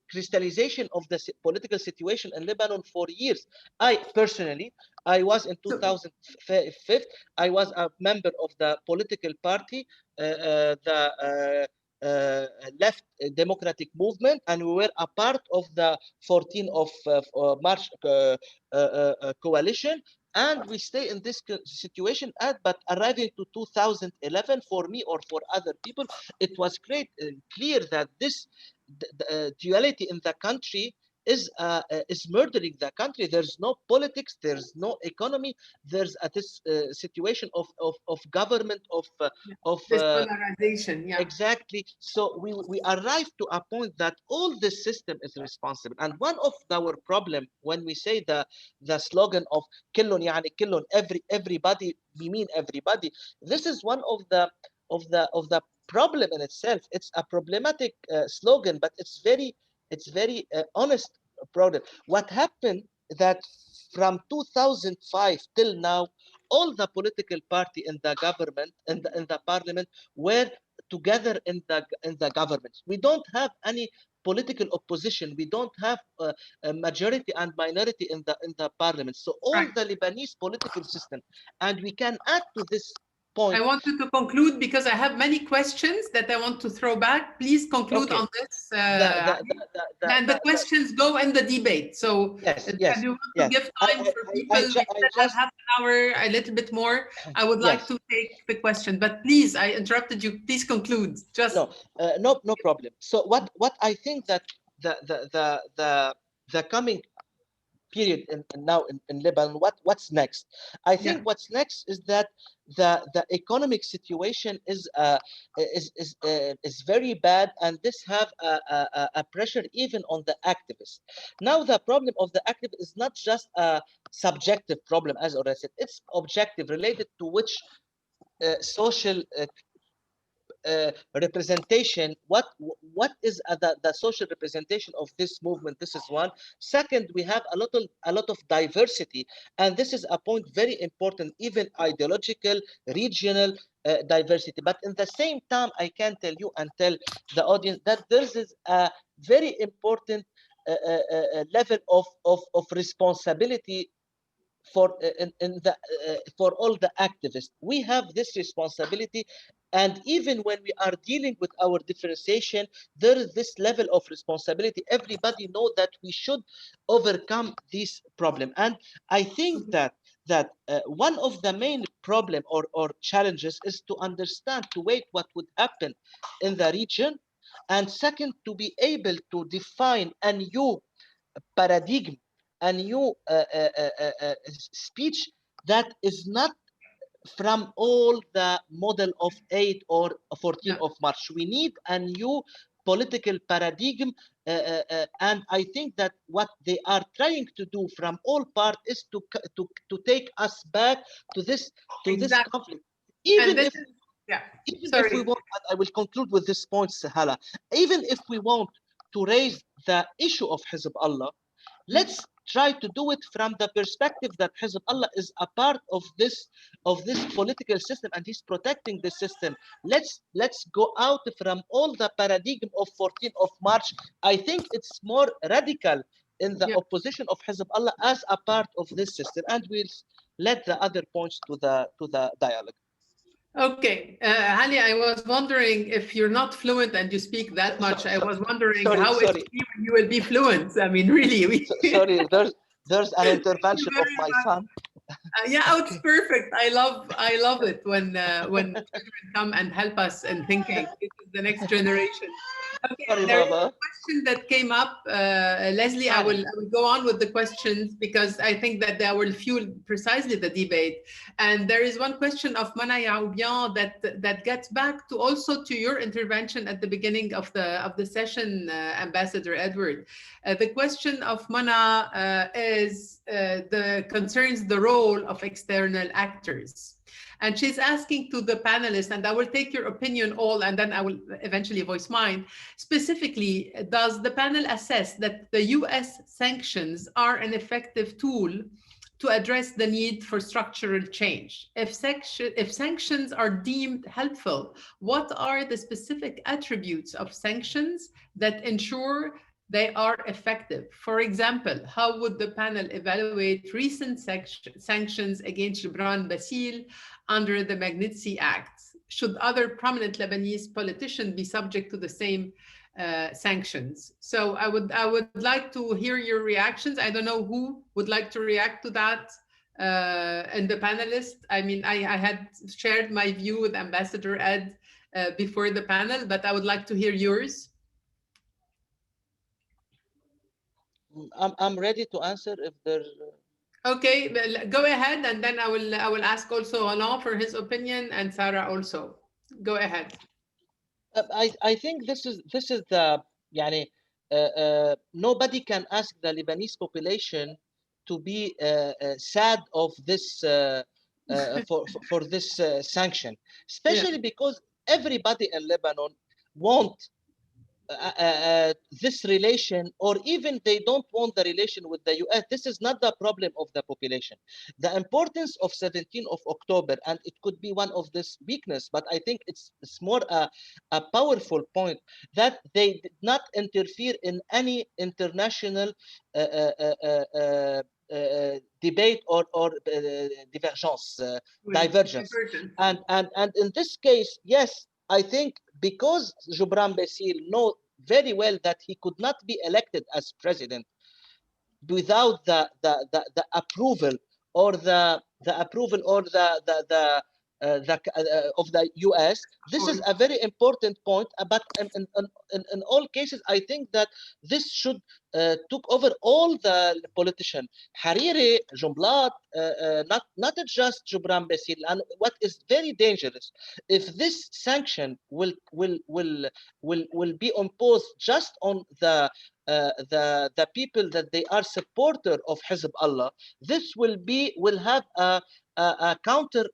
crystallization of the political situation in Lebanon for years. I personally, I was in 2005, I was a member of the political party, the left democratic movement, and we were a part of the 14th of March coalition. And we stay in this situation, but arriving to 2011, for me or for other people, it was clear that this duality in the country is murdering the country. There's no politics, there's no economy, there's this situation of government, of this polarization. Yeah, exactly. So we arrived to a point that all this system is responsible. And one of our problem when we say the slogan of كلن يعني كلن, everybody, we mean everybody. This is one of the problem in itself. It's a problematic slogan, but it's very honest problem. What happened that from 2005 till now, all the political party in the government, in the parliament, were together in the government. We don't have any political opposition. We don't have a majority and minority in the parliament. So all the Lebanese political system, and we can add to this point. I wanted to conclude because I have many questions that I want to throw back. Please conclude on this. And the questions go in the debate. So yes, you want to give time for people. We have half an hour, a little bit more. I would like to take the question, but please, I interrupted you. Please conclude. Just no problem. So what I think that the coming period now in Lebanon, what's next? I think what's next is that the economic situation is very bad, and this have a pressure even on the activists. Now the problem of the activist is not just a subjective problem, as already said. It's objective, related to which social representation. What is the social representation of this movement? This is one. Second, we have a lot of diversity, and this is a point very important, even ideological, regional diversity. But in the same time, I can tell you and tell the audience that there is a very important level of responsibility for for all the activists. We have this responsibility, and even when we are dealing with our differentiation, there is this level of responsibility. Everybody knows that we should overcome this problem, and I think that one of the main problem or challenges is to understand, to wait what would happen in the region, and second, to be able to define a new paradigm, a new speech that is not from all the model of 8 or 14 of March. We need a new political paradigm, and I think that what they are trying to do from all parts is to take us back to this conflict. Even if we want, I will conclude with this point, Hala. Even if we want to raise the issue of Hizballah, let's try to do it from the perspective that Hizballah is a part of this political system, and he's protecting the system. Let's go out from all the paradigm of 14th of March. I think it's more radical in the opposition of Hizballah as a part of this system, and we'll let the other points to the dialogue. Okay, Ali, I was wondering if you're not fluent and you speak that much. I was wondering how you will be fluent. I mean, really. Sorry, there's an intervention of my son. It's perfect. I love it when children come and help us in thinking. This is the next generation. Okay, there is a question that came up, Leslie. I will go on with the questions because I think that they will fuel precisely the debate. And there is one question of Mana Yaoubian that gets back to also to your intervention at the beginning of the session, Ambassador Edward. The question of Mana concerns the role of external actors. And she's asking to the panelists, and I will take your opinion all, and then I will eventually voice mine. Specifically, does the panel assess that the US sanctions are an effective tool to address the need for structural change? If sanctions are deemed helpful, what are the specific attributes of sanctions that ensure they are effective? For example, how would the panel evaluate recent sanctions against Gibran Bassil under the Magnitsky Act? Should other prominent Lebanese politicians be subject to the same sanctions? So I would like to hear your reactions. I don't know who would like to react to that and the panelists. I mean, I had shared my view with Ambassador Ed before the panel, but I would like to hear yours. I'm ready to answer if there's. Okay, go ahead, and then I will ask also Alain for his opinion, and Sarah also. Go ahead. I think this is the nobody can ask the Lebanese population to be sad of this for this sanction, especially because everybody in Lebanon want this relation, or even they don't want the relation with the US. This is not the problem of the population. The importance of 17th of October, and it could be one of this weakness, but I think it's more a powerful point, that they did not interfere in any international debate or divergence, divergence. And in this case, yes, I think because Gibran Bassil know very well that he could not be elected as president without the approval or the of the US. This is a very important point. But in all cases, I think that this should took over all the politicians. Hariri, Jumblat, not just Gibran Bassil. And what is very dangerous, if this sanction will be imposed just on the people that they are supporter of Hizb Allah, this will have a counter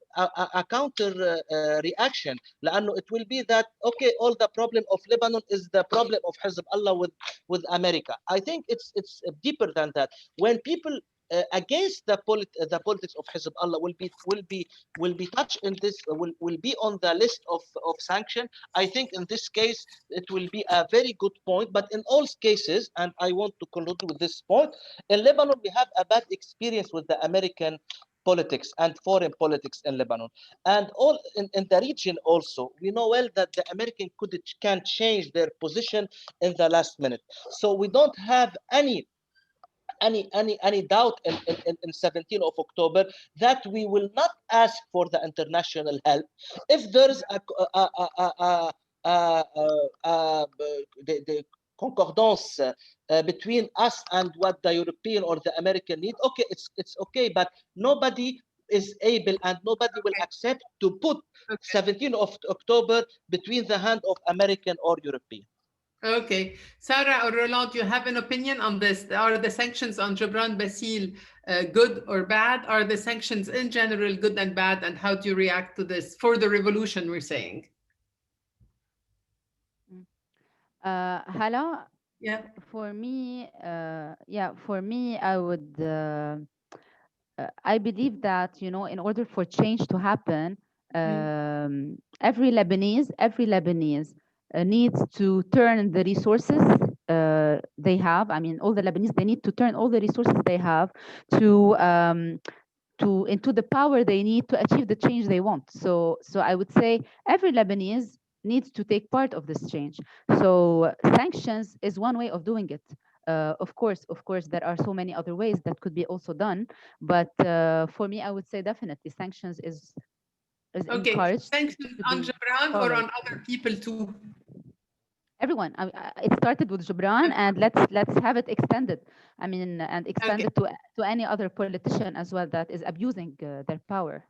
reaction. لأنه it will be that, okay, all the problem of Lebanon is the problem of Hizb Allah with America. I think it's deeper than that. When people against the politics of Hizb Allah will be touched in this, will be on the list of sanction. I think in this case it will be a very good point. But in all cases, and I want to conclude with this point, in Lebanon we have a bad experience with the American politics and foreign politics in Lebanon, and all in the region also. We know well that the American can change their position in the last minute. So we don't have any doubt in 17th of October that we will not ask for the international help if there is the concordance between us and what the European or the American need. Okay, it's okay, but nobody is able and nobody will accept to put 17th of October between the hand of American or European. Okay, Sarah or Roland, do you have an opinion on this? Are the sanctions on Gibran Bassil good or bad? Are the sanctions in general good and bad? And how do you react to this for the revolution, we're saying? Hala, yeah, for me, I would, I believe that, you know, in order for change to happen, every Lebanese needs to turn the resources they have. I mean, all the Lebanese, they need to turn all the resources they have to into the power they need to achieve the change they want. So I would say every Lebanese needs to take part of this change. So sanctions is one way of doing it. Of course, there are so many other ways that could be also done. But for me, I would say definitely sanctions is okay. Encouraged. Sanctions on Gibran or on other people too? Everyone. It started with Gibran, and let's have it extended. I mean, and extended to any other politician as well that is abusing their power.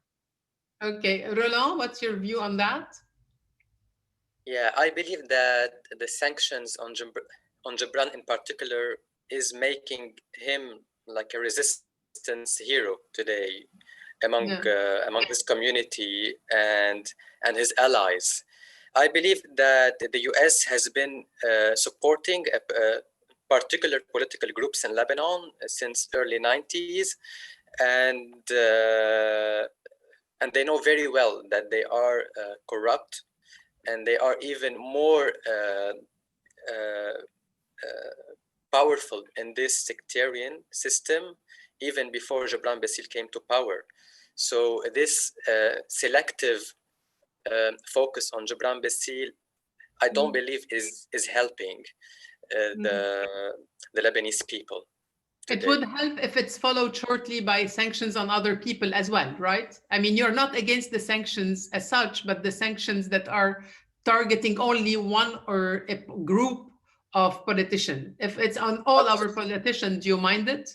Okay, Roland, what's your view on that? Yeah, I believe that the sanctions on Gibran in particular is making him like a resistance hero today among his community and his allies. I believe that the US has been supporting particular political groups in Lebanon since early 90s, and they know very well that they are corrupt, and they are even more powerful in this sectarian system even before Gibran Bassil came to power. So this selective focus on Gibran Bassil, I don't believe is helping the Lebanese people today. It would help if it's followed shortly by sanctions on other people as well, right? I mean, you're not against the sanctions as such, but the sanctions that are targeting only one or a group of politicians. If it's on all our politicians, do you mind it?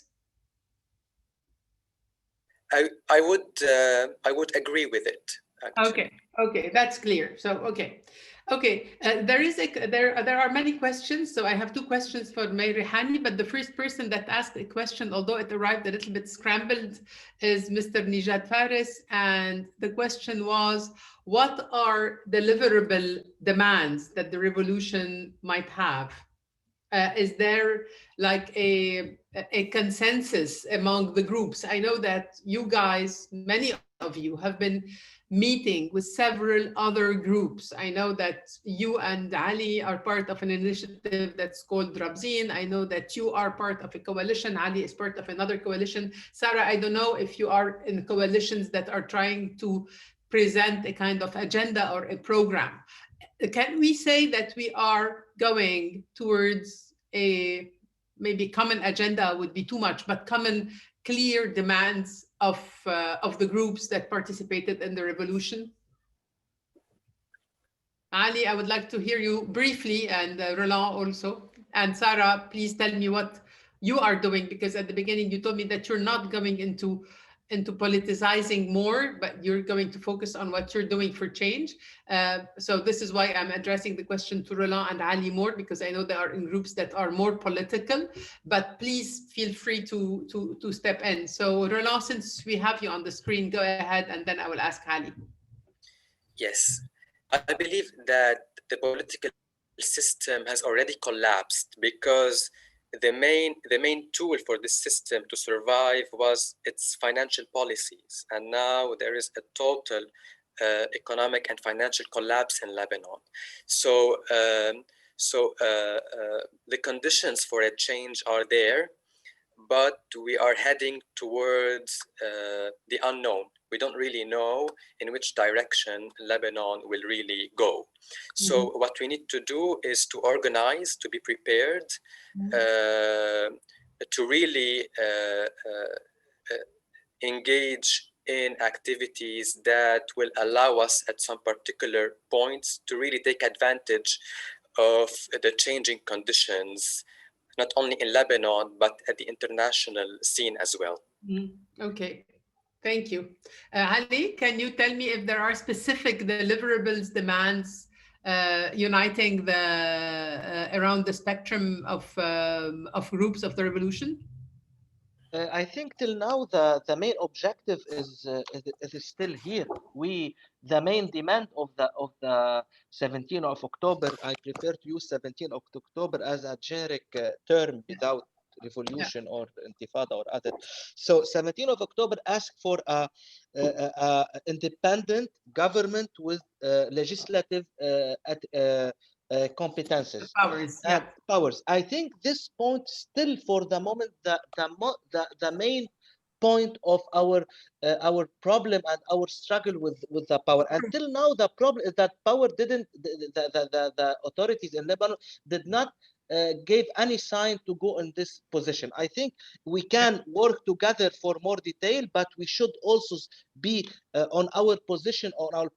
I would agree with it. Actually. Okay, that's clear. So there are many questions. So I have two questions for May Rihani, but the first person that asked a question, although it arrived a little bit scrambled, is Mr. Nijad Faris, and the question was, what are deliverable demands that the revolution might have? Is there like a consensus among the groups? I know that you guys, many of you, have been meeting with several other groups. I know that you and Ali are part of an initiative that's called Rabzin. I know that you are part of a coalition. Ali is part of another coalition. Sarah, I don't know if you are in coalitions that are trying to present a kind of agenda or a program. Can we say that we are going towards a, maybe common agenda would be too much, but common clear demands of the groups that participated in the revolution? Ali, I would like to hear you briefly, and Roland also. And Sarah, please tell me what you are doing, because at the beginning you told me that you're not going into politicizing more, but you're going to focus on what you're doing for change. So this is why I'm addressing the question to Roland and Ali more, because I know they are in groups that are more political, but please feel free to step in. So Roland, since we have you on the screen, go ahead, and then I will ask Ali. Yes, I believe that the political system has already collapsed because the main tool for this system to survive was its financial policies, and now there is a total economic and financial collapse in Lebanon. So the conditions for a change are there, but we are heading towards the unknown. We don't really know in which direction Lebanon will really go. So what we need to do is to organize, to be prepared, to really engage in activities that will allow us at some particular points to really take advantage of the changing conditions, not only in Lebanon, but at the international scene as well. Okay. Thank you. Ali, can you tell me if there are specific deliverables, demands uniting around the spectrum of groups of the revolution? I think till now the main objective is still here. The main demand of the 17th of October. I prefer to use 17th of October as a generic term without revolution or intifada or other. So 17th of October asked for a independent government with legislative competences, powers. I think this point still for the moment the main point of our problem and our struggle with the power. Until now, the problem is that power didn't, the authorities in Lebanon did not gave any sign to go in this position. I think we can work together for more detail, but we should also be on our position, on our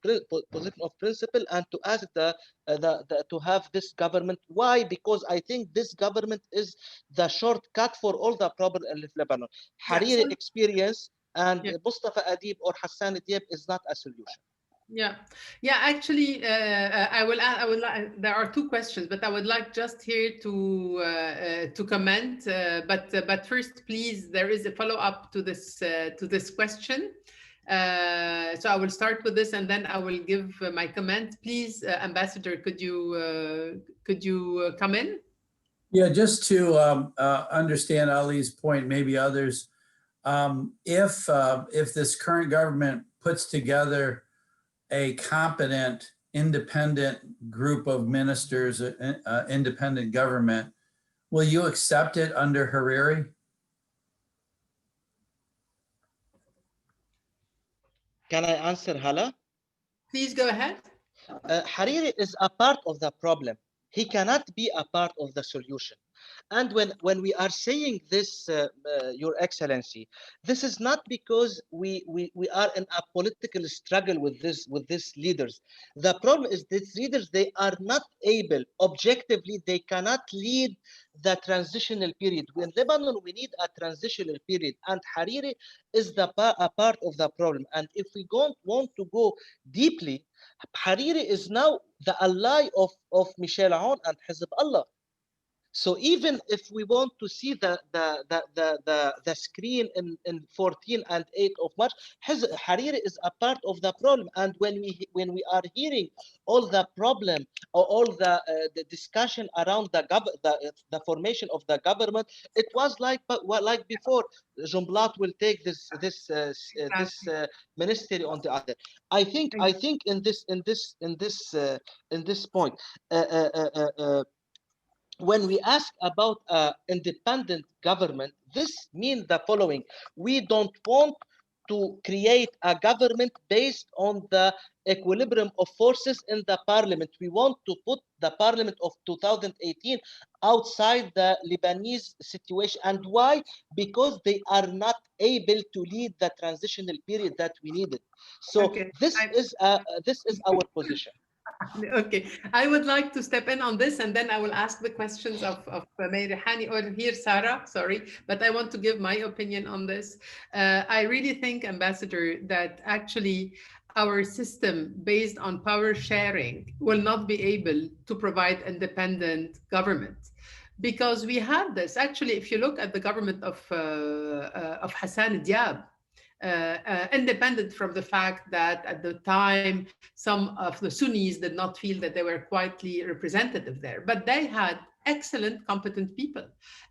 position of principle, and to ask to have this government. Why? Because I think this government is the shortcut for all the problem in Lebanon. Hariri experience and Mustafa Adib or Hassan Diab is not a solution. Actually, I will. There are two questions, but I would like just here to comment. But first, please, there is a follow up to this question. So I will start with this, and then I will give my comment. Please, Ambassador, could you come in? Yeah, just to understand Ali's point, maybe others. If this current government puts together a competent, independent group of ministers, independent government, will you accept it under Hariri? Can I answer, Hala? Please go ahead. Hariri is a part of the problem. He cannot be a part of the solution. And when we are saying this, Your Excellency, this is not because we are in a political struggle with these leaders. The problem is these leaders, they are not able, objectively, they cannot lead the transitional period. In Lebanon, we need a transitional period, and Hariri is a part of the problem. And if we want to go deeply, Hariri is now the ally of Michel Aoun and Hezbollah. So even if we want to see the screen in 14 and 8 of March, Hariri is a part of the problem. And when we are hearing all the problem or all the discussion around the formation of the government, it was like before, Jumblat will take this ministry on the other. I think in this point. When we ask about independent government, this means the following. We don't want to create a government based on the equilibrium of forces in the parliament. We want to put the parliament of 2018 outside the Lebanese situation. And why? Because they are not able to lead the transitional period that we needed. So this is our position. Okay, I would like to step in on this, and then I will ask the questions of Mayor Hani or here Sarah, sorry, but I want to give my opinion on this. I really think, Ambassador, that actually our system based on power sharing will not be able to provide independent government. Because we had this, actually, if you look at the government of Hassan Diab, independent from the fact that at the time, some of the Sunnis did not feel that they were quietly representative there, but they had excellent, competent people.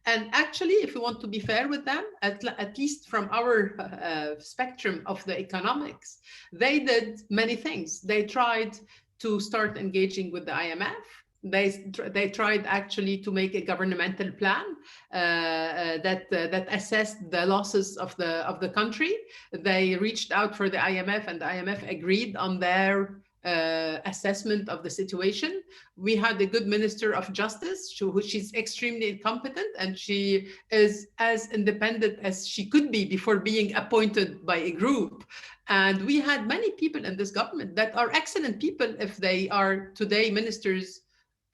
And actually, if we want to be fair with them, at least from our spectrum of the economics, they did many things. They tried to start engaging with the IMF. They tried actually to make a governmental plan that assessed the losses of the country. They reached out for the IMF, and the IMF agreed on their assessment of the situation. We had a good Minister of Justice, she's extremely incompetent, and she is as independent as she could be before being appointed by a group. And we had many people in this government that are excellent people if they are today ministers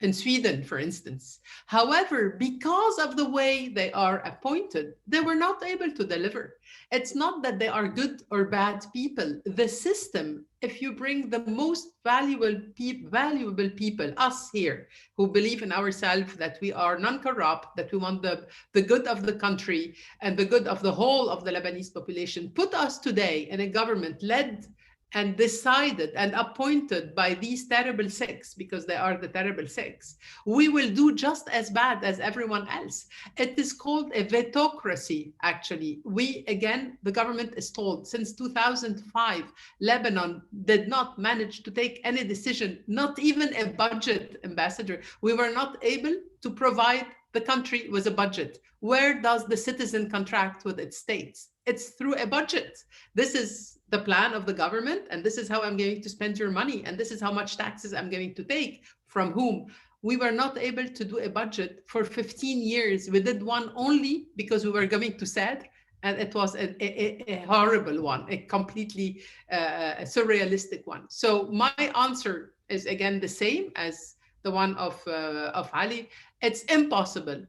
in Sweden, for instance. However, because of the way they are appointed, they were not able to deliver. It's not that they are good or bad people. The system, if you bring the most valuable people, us here, who believe in ourselves, that we are non-corrupt, that we want the good of the country and the good of the whole of the Lebanese population, put us today in a government led and decided and appointed by these terrible six, because they are the terrible six, we will do just as bad as everyone else. It is called a vetocracy, actually. The government is told since 2005, Lebanon did not manage to take any decision, not even a budget, Ambassador. We were not able to provide the country with a budget. Where does the citizen contract with its states? It's through a budget. This is the plan of the government, and this is how I'm going to spend your money, and this is how much taxes I'm going to take from whom. We were not able to do a budget for 15 years. We did one only because we were going to SAD, and it was a horrible one, a completely surrealistic one. So my answer is again the same as the one of Ali. It's impossible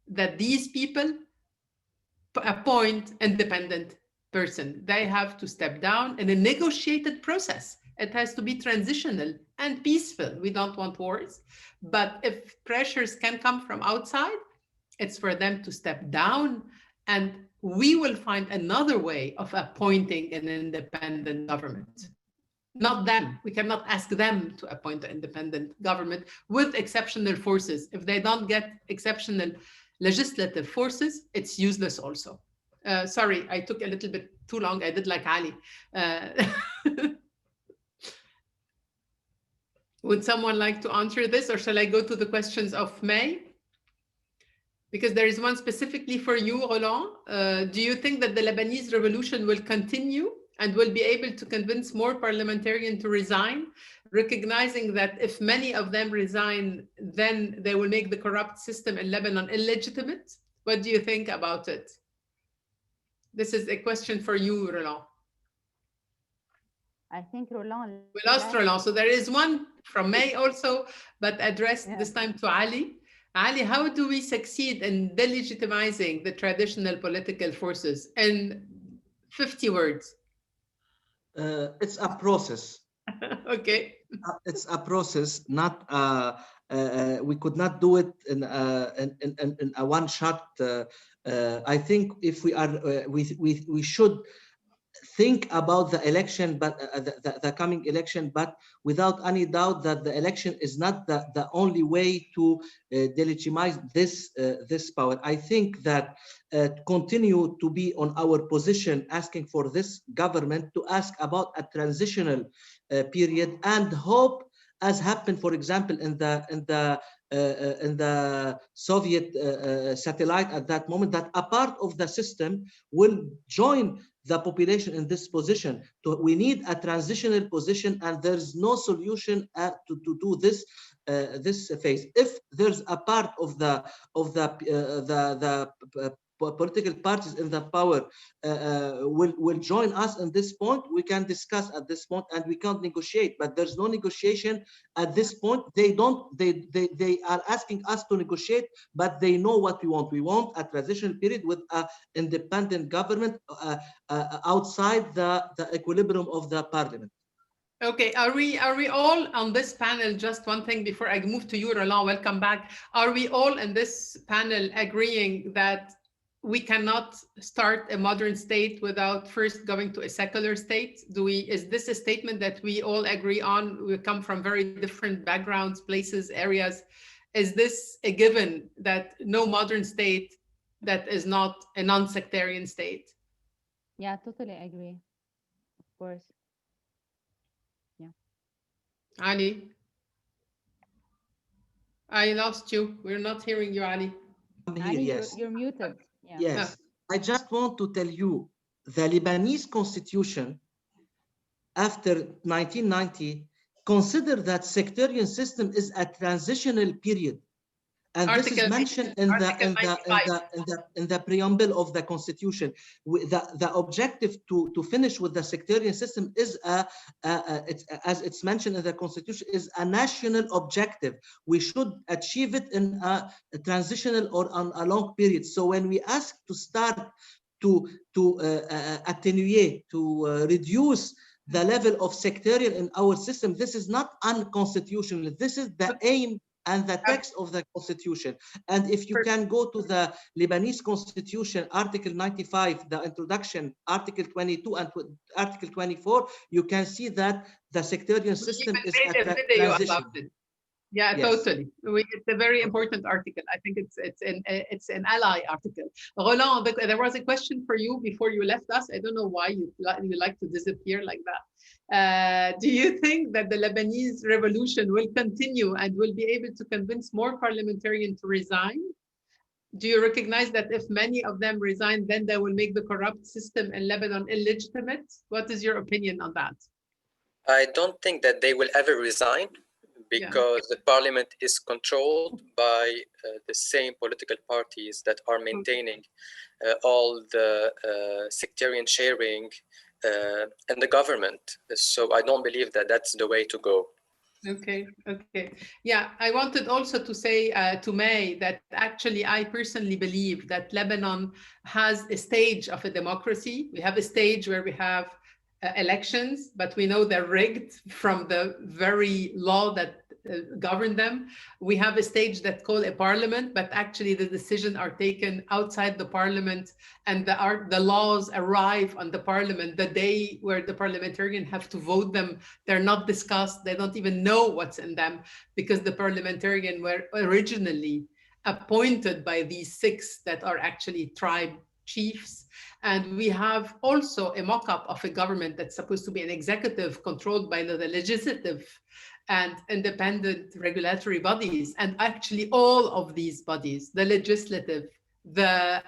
that these people appoint independent person. They have to step down in a negotiated process. It has to be transitional and peaceful. We don't want wars. But if pressures can come from outside, it's for them to step down, and we will find another way of appointing an independent government. Not them. We cannot ask them to appoint an independent government with exceptional forces. If they don't get exceptional legislative forces, it's useless also. Sorry, I took a little bit too long. I did like Ali. Would someone like to answer this, or shall I go to the questions of May? Because there is one specifically for you, Roland. Do you think that the Lebanese revolution will continue and will be able to convince more parliamentarians to resign, recognizing that if many of them resign, then they will make the corrupt system in Lebanon illegitimate? What do you think about it? This is a question for you, Roland. I think Roland. We lost Roland. So there is one from May also, but addressed this time to Ali. Ali, how do we succeed in delegitimizing the traditional political forces? In 50 words. It's a process. Okay. It's a process, not we could not do it in a one shot. I think if we are, we should think about the election, but the coming election, but without any doubt that the election is not the only way to delegitimize this power. I think that continue to be on our position, asking for this government to ask about a transitional period, and hope, as happened, for example, in the Soviet satellite at that moment, that a part of the system will join the population in this position. We need a transitional position, and there's no solution to do this phase. If there's a part of the political parties in the power will join us in this point, we can discuss at this point, and we can't negotiate. But there's no negotiation at this point. They are asking us to negotiate, but they know what we want. We want a transitional period with an independent government outside the equilibrium of the parliament. Okay, are we all on this panel? Just one thing before I move to you, Roland, welcome back. Are we all in this panel agreeing that we cannot start a modern state without first going to a secular state? Is this a statement that we all agree on? We come from very different backgrounds, places, areas. Is this a given that no modern state that is not a non-sectarian state? Yeah, totally agree. Of course. Yeah. Ali, I lost you. We're not hearing you, Ali. I'm here, Ali, yes. you're muted. Yeah. Yes, I just want to tell you, the Lebanese constitution after 1990 considered that sectarian system is a transitional period. And Article this is mentioned in the preamble of the constitution. The objective to finish with the sectarian system is as it's mentioned in the constitution, is a national objective. We should achieve it in a transitional or on a long period. So when we ask to start to attenuate, to reduce the level of sectarian in our system, this is not unconstitutional. This is the aim and the text of the constitution. And if you can go to the Lebanese constitution, Article 95, the introduction, Article 22 and Article 24, you can see that the sectarian system is a transition. Yeah, yes. Totally. It's a very important article. I think it's an ally article. Roland, there was a question for you before you left us. I don't know why you like to disappear like that. Do you think that the Lebanese revolution will continue and will be able to convince more parliamentarians to resign? Do you recognize that if many of them resign, then they will make the corrupt system in Lebanon illegitimate? What is your opinion on that? I don't think that they will ever resign, because the parliament is controlled by the same political parties that are maintaining all the sectarian sharing in the government. So I don't believe that that's the way to go. Okay. Yeah, I wanted also to say to May that actually I personally believe that Lebanon has a stage of a democracy. We have a stage where we have elections, but we know they're rigged from the very law that govern them. We have a stage that's called a parliament, but actually the decisions are taken outside the parliament, and the laws arrive on the parliament the day where the parliamentarians have to vote them. They're not discussed. They don't even know what's in them, because the parliamentarians were originally appointed by these 6 that are actually tribe chiefs. And we have also a mock-up of a government that's supposed to be an executive controlled by the legislative and independent regulatory bodies. And actually all of these bodies, the legislative, the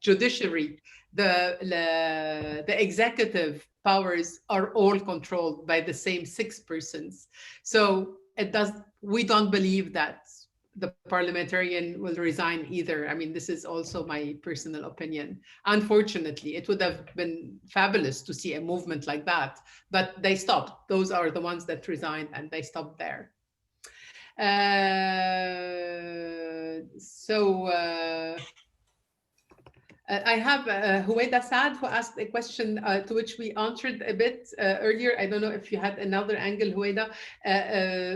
judiciary, the executive powers are all controlled by the same 6 persons. So we don't believe that the parliamentarian will resign either. I mean, this is also my personal opinion. Unfortunately, it would have been fabulous to see a movement like that, but they stopped. Those are the ones that resigned, and they stopped there. I have Huwaida Saad, who asked a question to which we answered a bit earlier. I don't know if you had another angle, Huwaida.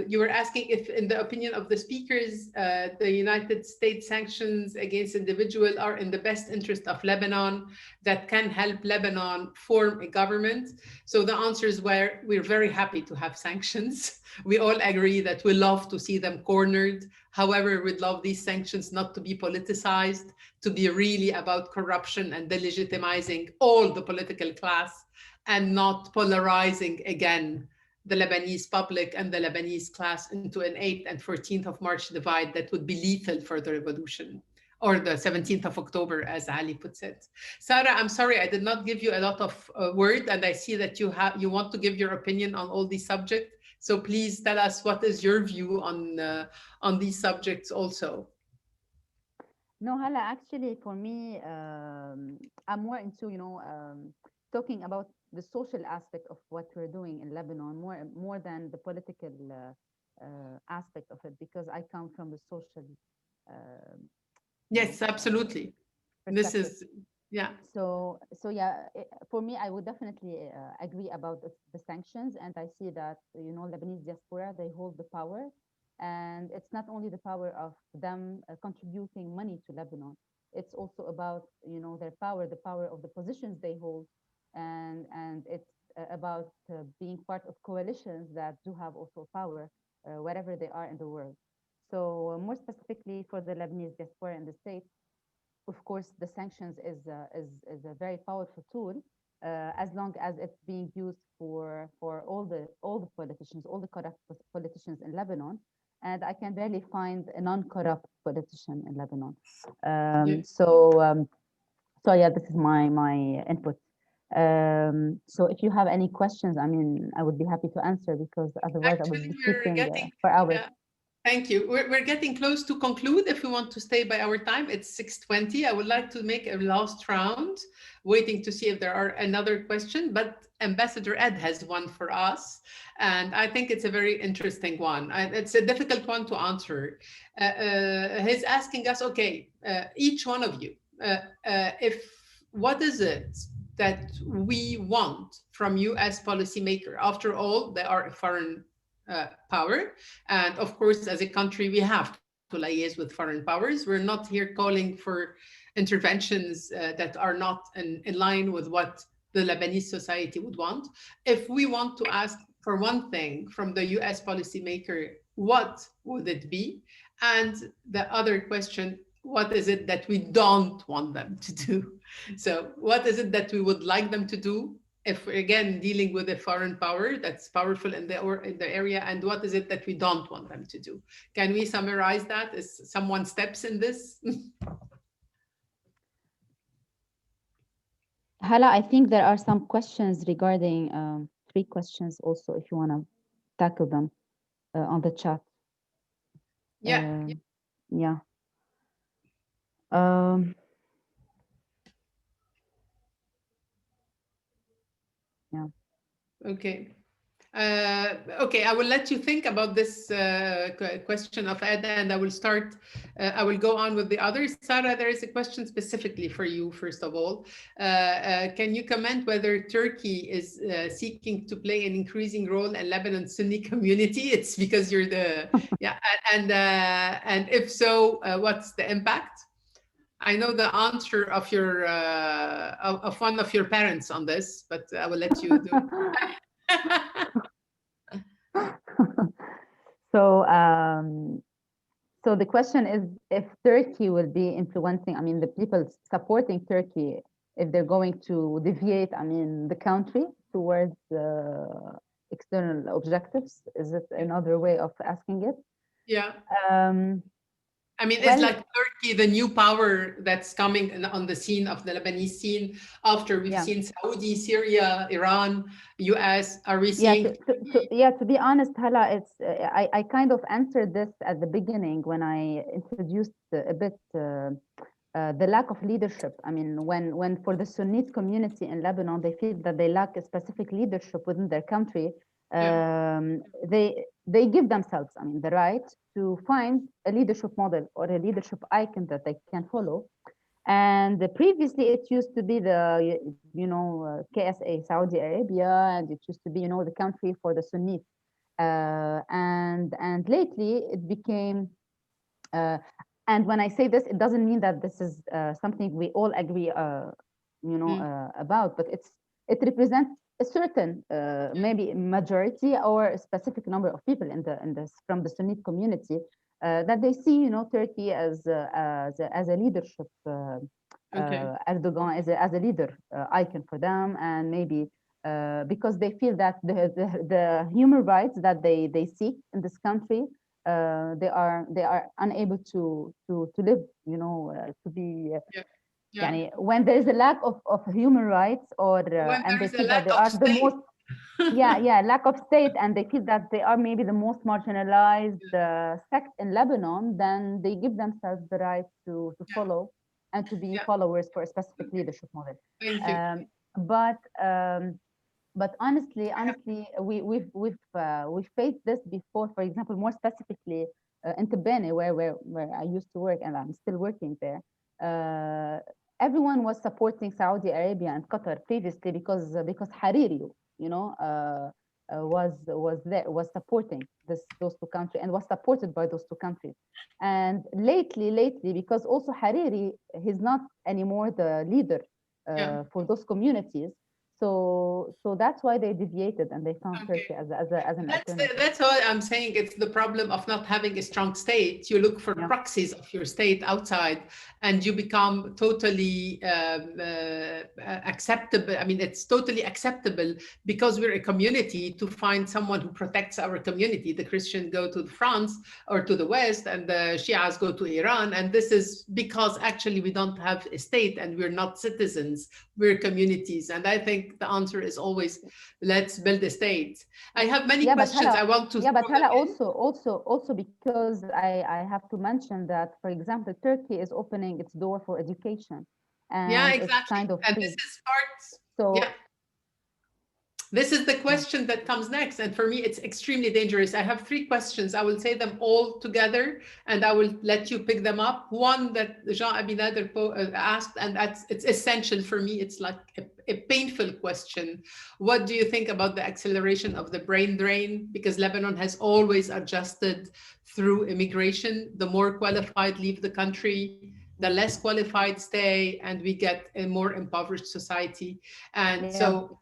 You were asking if, in the opinion of the speakers, the United States sanctions against individuals are in the best interest of Lebanon, that can help Lebanon form a government. So the answers were, we're very happy to have sanctions. We all agree that we love to see them cornered. However, we'd love these sanctions not to be politicized, to be really about corruption and delegitimizing all the political class, and not polarizing again the Lebanese public and the Lebanese class into an 8th and 14th of March divide that would be lethal for the revolution, or the 17th of October, as Ali puts it. Sarah, I'm sorry, I did not give you a lot of word, and I see that you want to give your opinion on all these subjects. So please tell us, what is your view on these subjects also? No, Hala, actually, for me, I'm more into, talking about the social aspect of what we're doing in Lebanon, more than the political aspect of it, because I come from the social. Yes, absolutely. This is, yeah. So yeah, for me, I would definitely agree about the sanctions, and I see that, Lebanese diaspora, they hold the power. And it's not only the power of them contributing money to Lebanon, it's also about, their power, the power of the positions they hold. And it's about being part of coalitions that do have also power wherever they are in the world. So more specifically for the Lebanese diaspora in the States, of course, the sanctions is a very powerful tool, as long as it's being used for all the politicians, all the corrupt politicians in Lebanon. And I can barely find a non-corrupt politician in Lebanon. So yeah, this is my input. So if you have any questions, I mean, I would be happy to answer, because otherwise I would be speaking for hours. Yeah. Thank you. We're getting close to conclude. If we want to stay by our time, it's 6:20. I would like to make a last round, waiting to see if there are another question, but Ambassador Ed has one for us. And I think it's a very interesting one. It's a difficult one to answer. He's asking us, okay, each one of you, what is it that we want from you as policymaker? After all, they are a foreign power. And of course, as a country, we have to liaise with foreign powers. We're not here calling for interventions that are not in line with what the Lebanese society would want. If we want to ask for one thing from the US policymaker, what would it be? And the other question, what is it that we don't want them to do? So what is it that we would like them to do if we're again dealing with a foreign power that's powerful in the area, and what is it that we don't want them to do? Can we summarize that as someone steps in this? Hala, I think there are some questions regarding 3 questions also, if you want to tackle them on the chat. Yeah. Yeah. Yeah. Okay. Okay, I will let you think about this question of Ed, and I will start. I will go on with the others. Sarah, there is a question specifically for you, first of all. Can you comment whether Turkey is seeking to play an increasing role in Lebanon's Sunni community? It's because you're the, yeah, and if so, what's the impact? I know the answer of your of one of your parents on this, but I will let you do it. So the question is if Turkey will be influencing, I mean, the people supporting Turkey, if they're going to deviate, I mean, the country towards external objectives. Is it another way of asking it? Yeah. I mean, it's like Turkey, the new power that's coming on the scene of the Lebanese scene after we've seen Saudi, Syria, Iran, US. Are we seeing? To be honest, Hala, it's I kind of answered this at the beginning when I introduced a bit the lack of leadership. I mean, when for the Sunnite community in Lebanon, they feel that they lack a specific leadership within their country. They give themselves, I mean, the right to find a leadership model or a leadership icon that they can follow. And previously, it used to be the, KSA, Saudi Arabia, and it used to be, the country for the Sunnis. And lately, it became, and when I say this, it doesn't mean that this is something we all agree, about, but it represents a certain, maybe majority or a specific number of people from the Sunni community, that they see, Turkey as a leadership, Erdogan as a leader icon for them, and maybe because they feel that the human rights that they seek in this country, they are unable to live, to be. Yani, when there is a lack of human rights, or and they feel that they are the most lack of state, and they feel that they are maybe the most marginalized sect in Lebanon, then they give themselves the right to follow and to be followers for a specific leadership model. Thank you. But honestly, we've faced this before. For example, more specifically in Tibane, where I used to work, and I'm still working there. Everyone was supporting Saudi Arabia and Qatar previously because Hariri, was supporting those two countries and was supported by those two countries. And lately, because also Hariri, he's not anymore the leader for those communities. So that's why they deviated and they found Turkey as an alternative. That's why I'm saying it's the problem of not having a strong state. You look for proxies of your state outside, and you become totally acceptable. I mean, it's totally acceptable because we're a community to find someone who protects our community. The Christians go to France or to the West, and the Shias go to Iran. And this is because actually we don't have a state and we're not citizens, we're communities. And I think the answer is always, let's build a state. I have many questions I want to. Yeah, but Hala, also because I have to mention that, for example, Turkey is opening its door for education. And exactly. It's kind of and free. This is part. So. This is the question that comes next. And for me, it's extremely dangerous. I have 3 questions. I will say them all together and I will let you pick them up. One that Jean Abinader asked, and it's essential for me. It's like a painful question. What do you think about the acceleration of the brain drain? Because Lebanon has always adjusted through immigration. The more qualified leave the country, the less qualified stay, and we get a more impoverished society. And so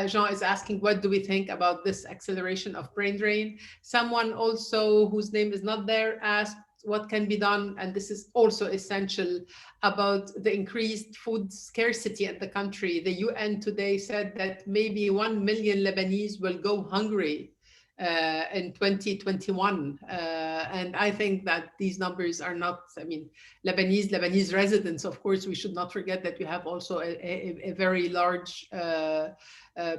Jean is asking, what do we think about this acceleration of brain drain? Someone also, whose name is not there, asked what can be done, and this is also essential, about the increased food scarcity in the country. The UN today said that maybe 1 million Lebanese will go hungry in 2021. And I think that these numbers are not, I mean, Lebanese residents, of course, we should not forget that we have also a very large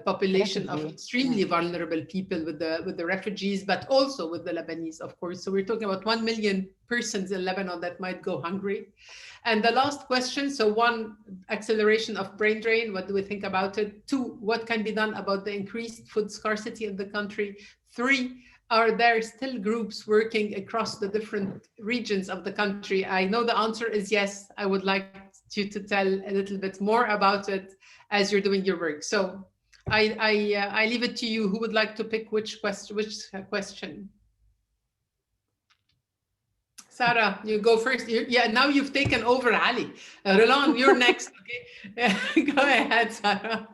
population of extremely vulnerable people with the refugees, but also with the Lebanese, of course. So we're talking about 1 million persons in Lebanon that might go hungry. And the last question, so 1, acceleration of brain drain, what do we think about it? 2, what can be done about the increased food scarcity in the country? 3, are there still groups working across the different regions of the country? I know the answer is yes. I would like you to tell a little bit more about it as you're doing your work. So I leave it to you. Who would like to pick which question? Sarah, you go first. Now you've taken over Ali. Roland, you're next. Okay, go ahead, Sarah.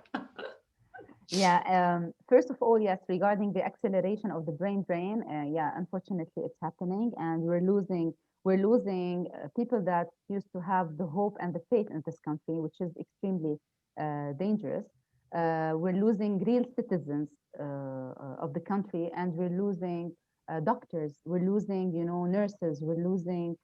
First of all, yes, regarding the acceleration of the brain drain, unfortunately it's happening, and we're losing people that used to have the hope and the faith in this country, which is extremely dangerous. We're losing real citizens of the country, and we're losing doctors, we're losing, nurses, we're losing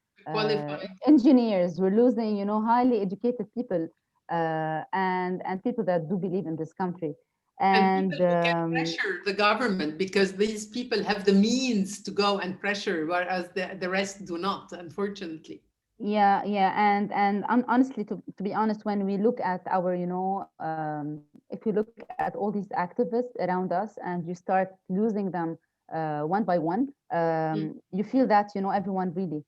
engineers, we're losing, highly educated people, and people that do believe in this country. And people who can pressure the government, because these people have the means to go and pressure, whereas the rest do not, unfortunately. And honestly, to be honest, when we look at our, if you look at all these activists around us and you start losing them one by one, you feel that, everyone really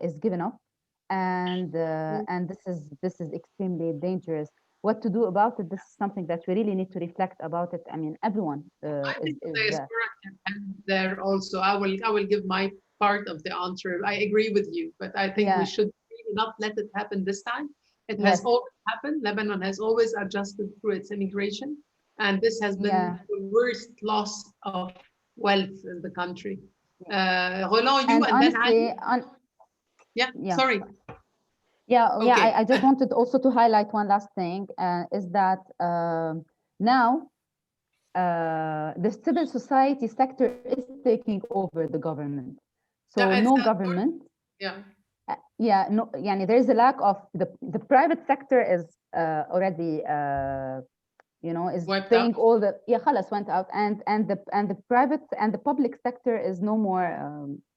is given up. and this is extremely dangerous. What to do about it? This is something that we really need to reflect about it. I mean, everyone I think diaspora can help there also. I will give my part of the answer. I agree with you, but I think we should really not let it happen this time. It has always happened. Lebanon has always adjusted through its immigration, and this has been the worst loss of wealth in the country. Roland, you and honestly, then sorry. I just wanted also to highlight one last thing, is that now the civil society sector is taking over the government. So no government. No, there is a lack of the private sector is already is paying all the خلاص went out, and the private and the public sector is no more.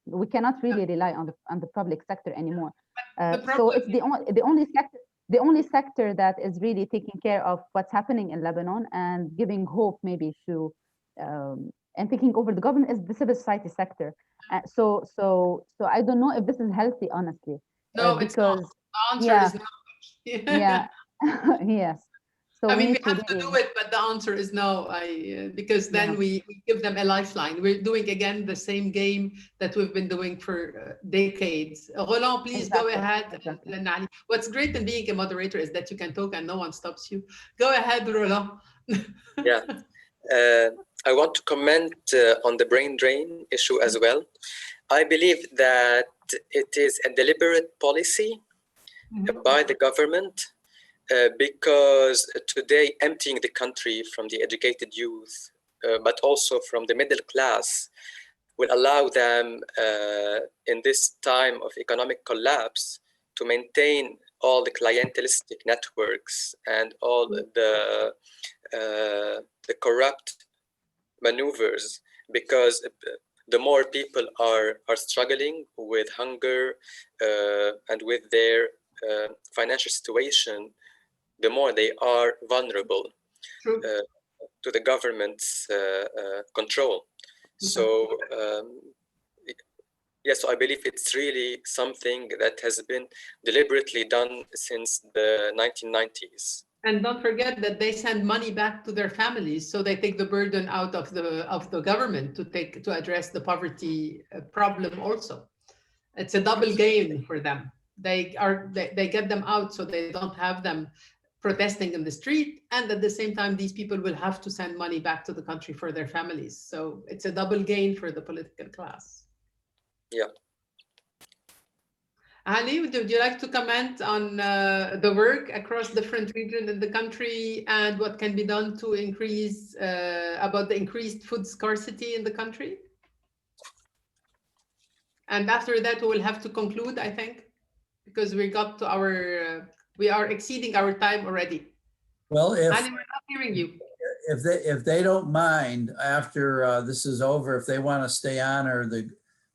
We cannot really rely on the public sector anymore. So it's the only sector that is really taking care of what's happening in Lebanon and giving hope maybe to and taking over the government is the civil society sector. So I don't know if this is healthy, honestly. No, because the answer is no. Yes. So I mean, we have to do it, but the answer is no. Because then we give them a lifeline. We're doing again the same game that we've been doing for decades. Roland, please go ahead. What's great in being a moderator is that you can talk and no one stops you. Go ahead, Roland. I want to comment on the brain drain issue as well. I believe that it is a deliberate policy by the government. Because today emptying the country from the educated youth, but also from the middle class, will allow them in this time of economic collapse to maintain all the clientelistic networks and all the corrupt maneuvers, because the more people are struggling with hunger and with their financial situation, the more they are vulnerable to the government's control. So, yes, so I believe it's really something that has been deliberately done since the 1990s. And don't forget that they send money back to their families, so they take the burden out of the government to address the poverty problem also. It's a double gain for them. They get them out so they don't have them protesting in the street, and at the same time these people will have to send money back to the country for their families. So it's a double gain for the political class. Ali, would you like to comment on the work across different regions in the country and what can be done to increase about the increased food scarcity in the country? And after that we will have to conclude, I think, because we got to our we are exceeding our time already. Well, Ali, we're not hearing you. If they don't mind, after this is over, if they want to stay on, or the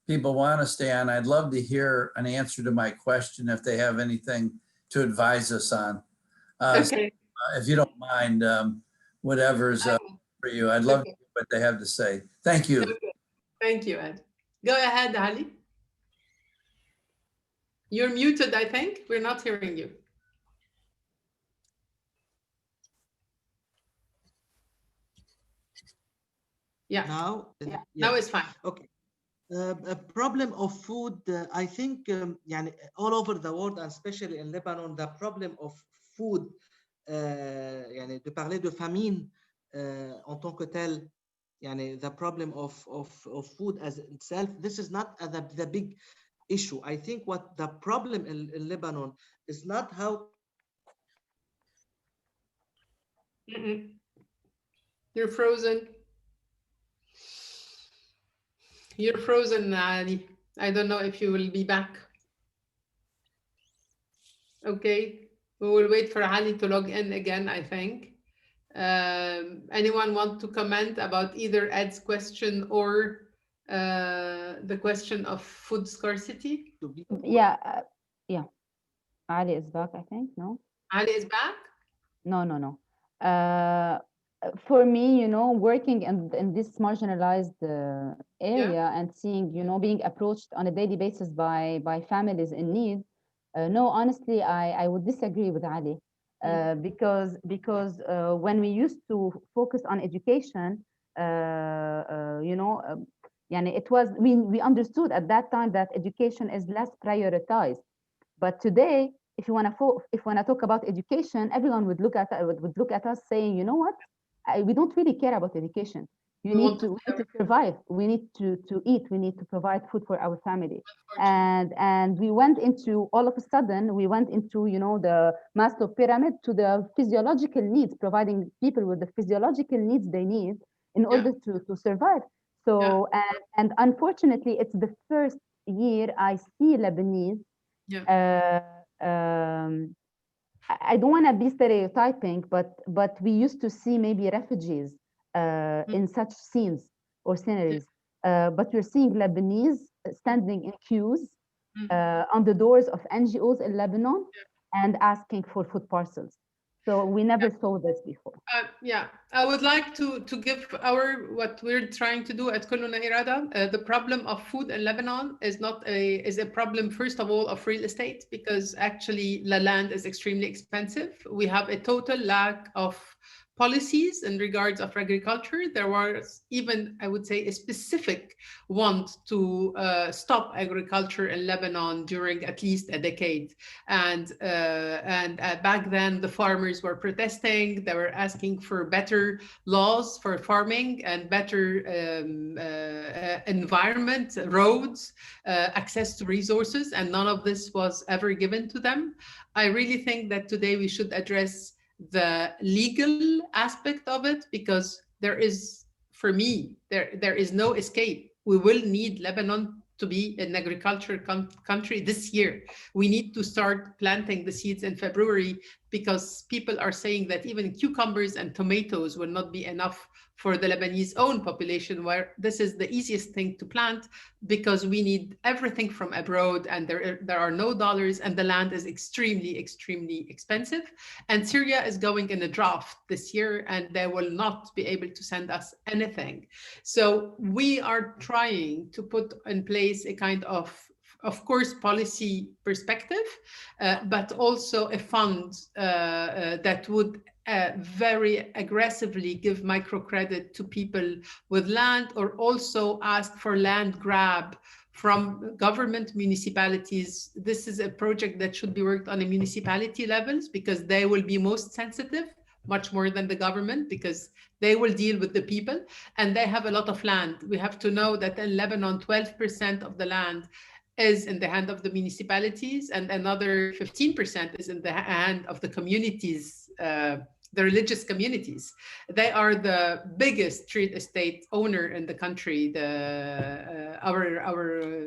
people want to stay on, I'd love to hear an answer to my question if they have anything to advise us on. Okay. So, if you don't mind, whatever's for you, I'd love to hear what they have to say. Thank you. Okay. Thank you, Ed. Go ahead, Ali. You're muted, I think. We're not hearing you. Now it's fine. Okay. A problem of food, I think, all over the world, and especially in Lebanon, the problem of food, de parler de famine en tant que tel, the problem of food as itself, this is not the big issue. I think what the problem in Lebanon is not how. You're frozen. You're frozen, Ali. I don't know if you will be back. Okay, we will wait for Ali to log in again, I think. Anyone want to comment about either Ed's question or the question of food scarcity? Ali is back, I think. No? Ali is back? No. For me, working in this marginalized area and seeing, being approached on a daily basis by families in need, No, honestly, I would disagree with Ali. Because when we used to focus on education, yani it was we understood at that time that education is less prioritized. But today, if you want to talk about education, everyone would look at us saying, you know what, we don't really care about education. We need to survive. We need to eat. We need to provide food for our family. And we went into, all of a sudden, we went into, the Maslow pyramid, to the physiological needs, providing people with the physiological needs they need in order to survive. So, and unfortunately, it's the first year I see Lebanese. I don't want to be stereotyping, but we used to see maybe refugees in such scenes or sceneries. But we're seeing Lebanese standing in queues on the doors of NGOs in Lebanon and asking for food parcels. So we never saw this before. I would like to give what we're trying to do at Kulluna Irada. The problem of food in Lebanon is a problem, first of all, of real estate, because actually the land is extremely expensive. We have a total lack of policies in regards of agriculture. There was even, I would say, a specific want to stop agriculture in Lebanon during at least a decade. And back then, the farmers were protesting. They were asking for better laws for farming and better environment, roads, access to resources, and none of this was ever given to them. I really think that today we should address the legal aspect of it, because there is, for me, there is no escape. We will need Lebanon to be an agriculture country this year. We need to start planting the seeds in February, because people are saying that even cucumbers and tomatoes will not be enough for the Lebanese own population, where this is the easiest thing to plant, because we need everything from abroad, and there are no dollars, and the land is extremely, extremely expensive. And Syria is going in a draft this year, and they will not be able to send us anything. So we are trying to put in place a kind of course, policy perspective, but also a fund that would very aggressively give microcredit to people with land, or also ask for land grab from government municipalities. This is a project that should be worked on a municipality levels, because they will be most sensitive, much more than the government, because they will deal with the people and they have a lot of land. We have to know that in Lebanon, 12% of the land is in the hand of the municipalities, and another 15% is in the hand of the communities, the religious communities. They are the biggest real estate owner in the country, our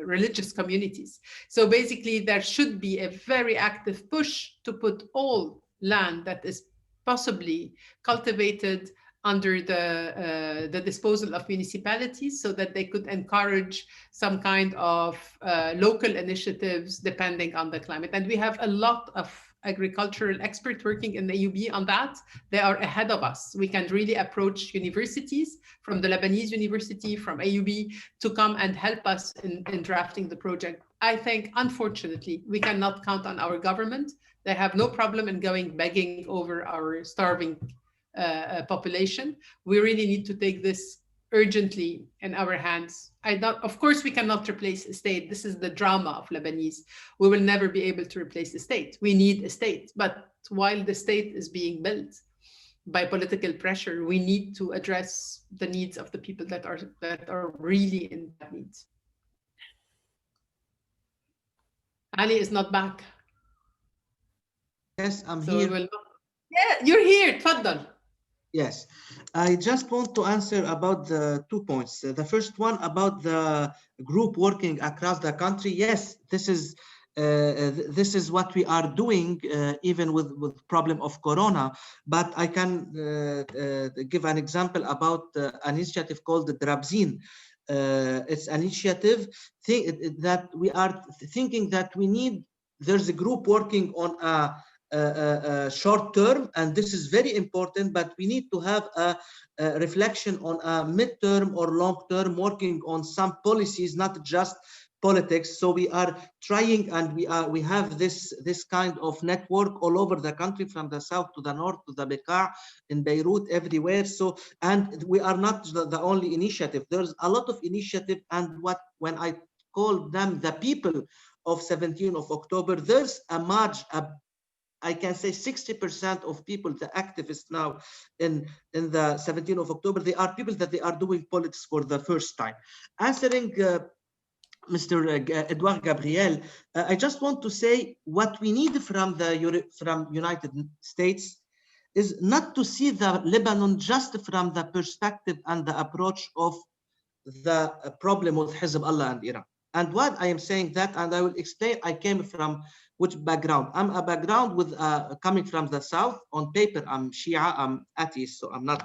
religious communities. So basically, there should be a very active push to put all land that is possibly cultivated under the disposal of municipalities, so that they could encourage some kind of local initiatives depending on the climate. And we have a lot of agricultural experts working in the AUB on that. They are ahead of us. We can really approach universities, from the Lebanese University, from AUB, to come and help us in drafting the project. I think, unfortunately, we cannot count on our government. They have no problem in going begging over our starving population. We really need to take this urgently in our hands. Of course, we cannot replace a state. This is the drama of Lebanese. We will never be able to replace a state. We need a state. But while the state is being built by political pressure, we need to address the needs of the people that are really in bad needs. Ali is not back. Yes, I'm So here. Yeah, you're here. Tfaddal. Yes, I just want to answer about the 2 points. The first one about the group working across the country. Yes, this is what we are doing, even with problem of Corona. But I can give an example about an initiative called the Drabzin. It's an initiative that we are thinking that there's a group working on a short term, and this is very important, but we need to have a reflection on a mid-term or long-term, working on some policies, not just politics. So we are trying, and we have this kind of network all over the country, from the south to the north to the Bekaa, in Beirut, everywhere. So, and we are not the only initiative. There's a lot of initiative, and when I call them the people of 17th of October, there's a march, I can say 60% of people, the activists now in the 17th of October, they are people that they are doing politics for the first time. Answering Mr. Edouard Gabriel, I just want to say what we need from United States is not to see the Lebanon just from the perspective and the approach of the problem with Hezbollah and Iran. And what I am saying that, and I will explain, I came from which background. I'm a background with coming from the south. On paper, I'm Shia, I'm atheist, so I'm not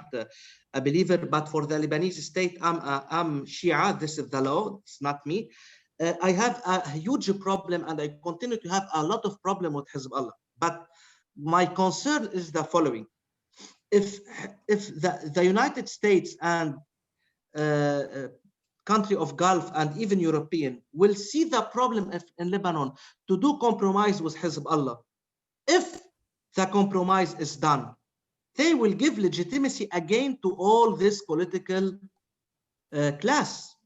a believer. But for the Lebanese state, I'm Shia. This is the law. It's not me. I have a huge problem, and I continue to have a lot of problem with Hezbollah. But my concern is the following: if the United States and country of Gulf and even European will see the problem in Lebanon to do compromise with Hezbollah, if the compromise is done, they will give legitimacy again to all this political class.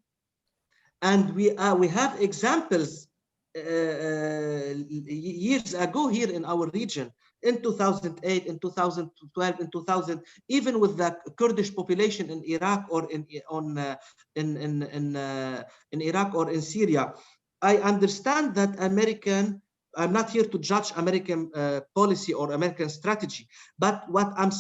And we have examples years ago here in our region, in 2008, in 2012, in 2000, even with the Kurdish population in Iraq or in Iraq or in Syria. I understand that I'm not here to judge American policy or American strategy, but what I'm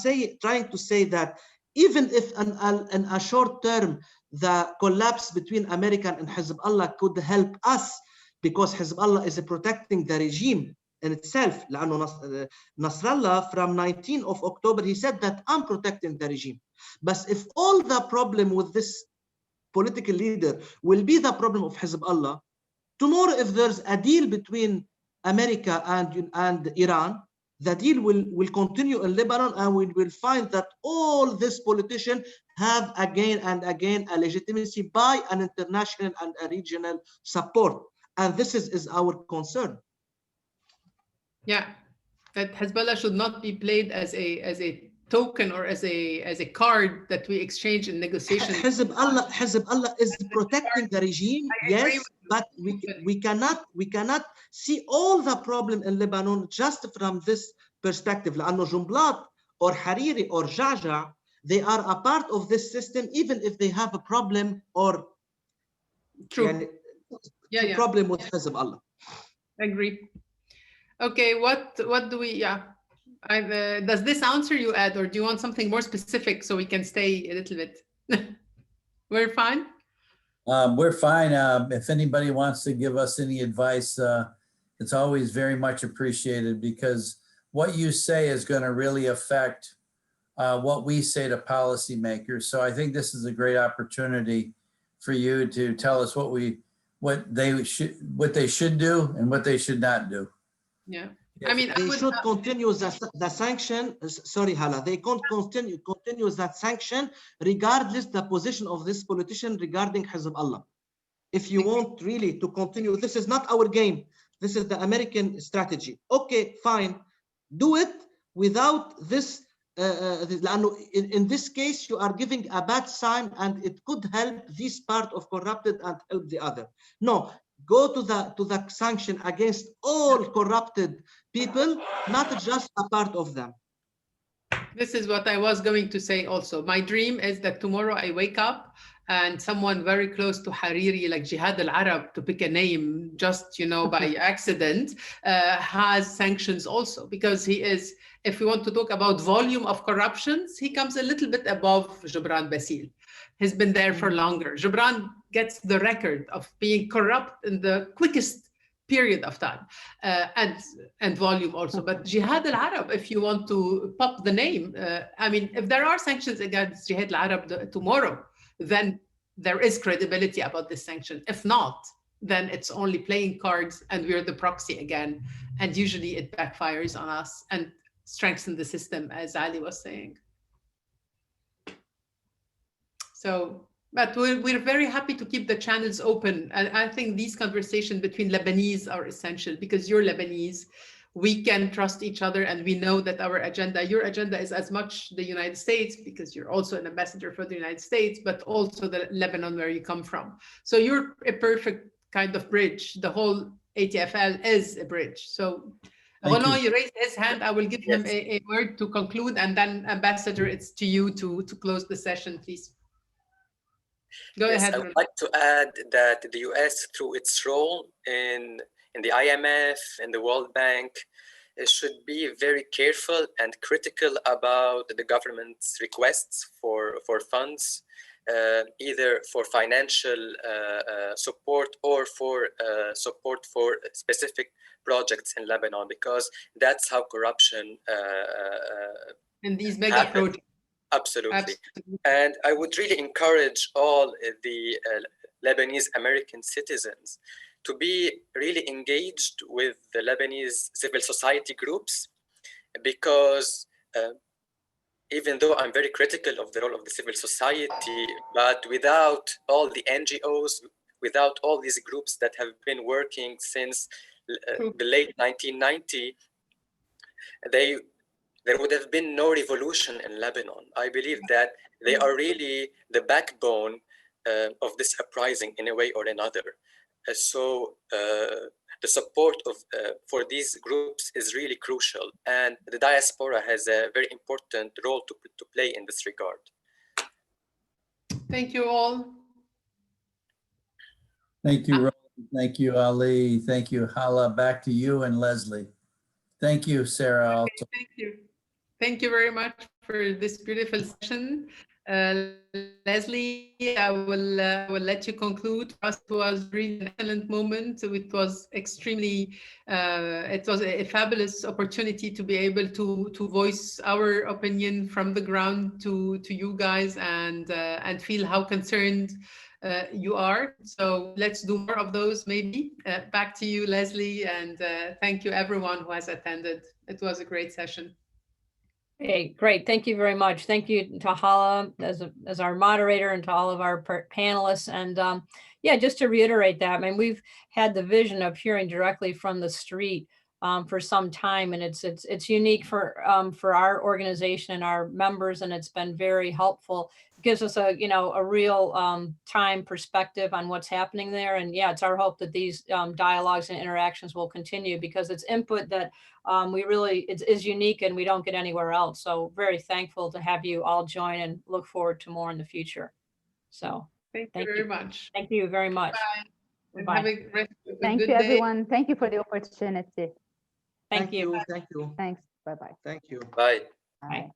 trying to say that even if in a short term, the collapse between American and Hezbollah could help us, because Hezbollah is protecting the regime in itself. Nasrallah from 19th of October, he said that I'm protecting the regime. But if all the problem with this political leader will be the problem of Hezbollah, tomorrow if there's a deal between America and Iran, the deal will continue in Lebanon, and we will find that all these politicians have again and again a legitimacy by an international and a regional support. And this is our concern. Yeah, that Hezbollah should not be played as a token or as a card that we exchange in negotiations. Hezbollah is protecting the regime, yes, but we cannot see all the problem in Lebanon just from this perspective. لأنه جنبلاط or Hariri or Jaja, they are a part of this system, even if they have a problem or problem with Hezbollah. Agree. Okay, what do we, does this answer you, Ed, or do you want something more specific so we can stay a little bit? We're fine? We're fine. If anybody wants to give us any advice, it's always very much appreciated, because what you say is going to really affect what we say to policymakers. So I think this is a great opportunity for you to tell us what they should do and what they should not do. Yeah. Yes. I mean, they should continue the sanction. Sorry, Hala. They can't continue that sanction regardless the position of this politician regarding Hezbollah. If you want really to continue, this is not our game. This is the American strategy. Okay, fine. Do it without this. In this case, you are giving a bad sign, and it could help this part of corrupted and help the other. No. Go to the sanction against all corrupted people, not just a part of them. This is what I was going to say also. My dream is that tomorrow I wake up and someone very close to Hariri, like Jihad al-Arab, to pick a name just, by accident, has sanctions also, because he is, if we want to talk about volume of corruptions, he comes a little bit above Gibran Bassil. He's been there for longer. Gibran gets the record of being corrupt in the quickest period of time, and volume also. But Jihad al-Arab, if you want to pop the name, I mean, if there are sanctions against Jihad al-Arab tomorrow, then there is credibility about this sanction. If not, then it's only playing cards and we're the proxy again. And usually it backfires on us and strengthens the system, as Ali was saying. So But we're very happy to keep the channels open. And I think these conversations between Lebanese are essential because you're Lebanese. We can trust each other and we know that your agenda is as much the United States because you're also an ambassador for the United States, but also the Lebanon where you come from. So you're a perfect kind of bridge. The whole ATFL is a bridge. So Roland, you raised his hand. I will give him a word to conclude, and then Ambassador, it's to you to close the session, please. Go ahead. I would like to add that the US, through its role in the IMF and the World Bank, should be very careful and critical about the government's requests for funds, either for financial support or for support for specific projects in Lebanon, because that's how corruption in these mega projects. Absolutely. And I would really encourage all the Lebanese American citizens to be really engaged with the Lebanese civil society groups, because even though I'm very critical of the role of the civil society, but without all the NGOs, without all these groups that have been working since the late 1990, there would have been no revolution in Lebanon. I believe that they are really the backbone of this uprising in a way or another. So the support for these groups is really crucial, and the diaspora has a very important role to play in this regard. Thank you all. Thank you, Roland. Thank you, Ali. Thank you, Hala. Back to you and Leslie. Thank you, Sarah. Also. Thank you. Thank you very much for this beautiful session. Leslie, I will let you conclude. For us, it was really an excellent moment. It was extremely, it was a fabulous opportunity to be able to voice our opinion from the ground to you guys and feel how concerned you are. So let's do more of those maybe. Back to you, Leslie, and thank you everyone who has attended. It was a great session. Hey, great. Thank you very much. Thank you to Hala as our moderator and to all of our panelists. And yeah, just to reiterate that, I mean, we've had the vision of hearing directly from the street for some time, and it's unique for our organization and our members, and it's been very helpful. It gives us a real time perspective on what's happening there. And yeah, it's our hope that these dialogues and interactions will continue, because it's input that is unique and we don't get anywhere else. So very thankful to have you all join and look forward to more in the future. So thank you very much. Thank you very much. Bye. Bye. Have a Thank you, everyone. Thank you for the opportunity. Thank you. Thank you. Thanks. Bye-bye. Thank you. Bye. Bye.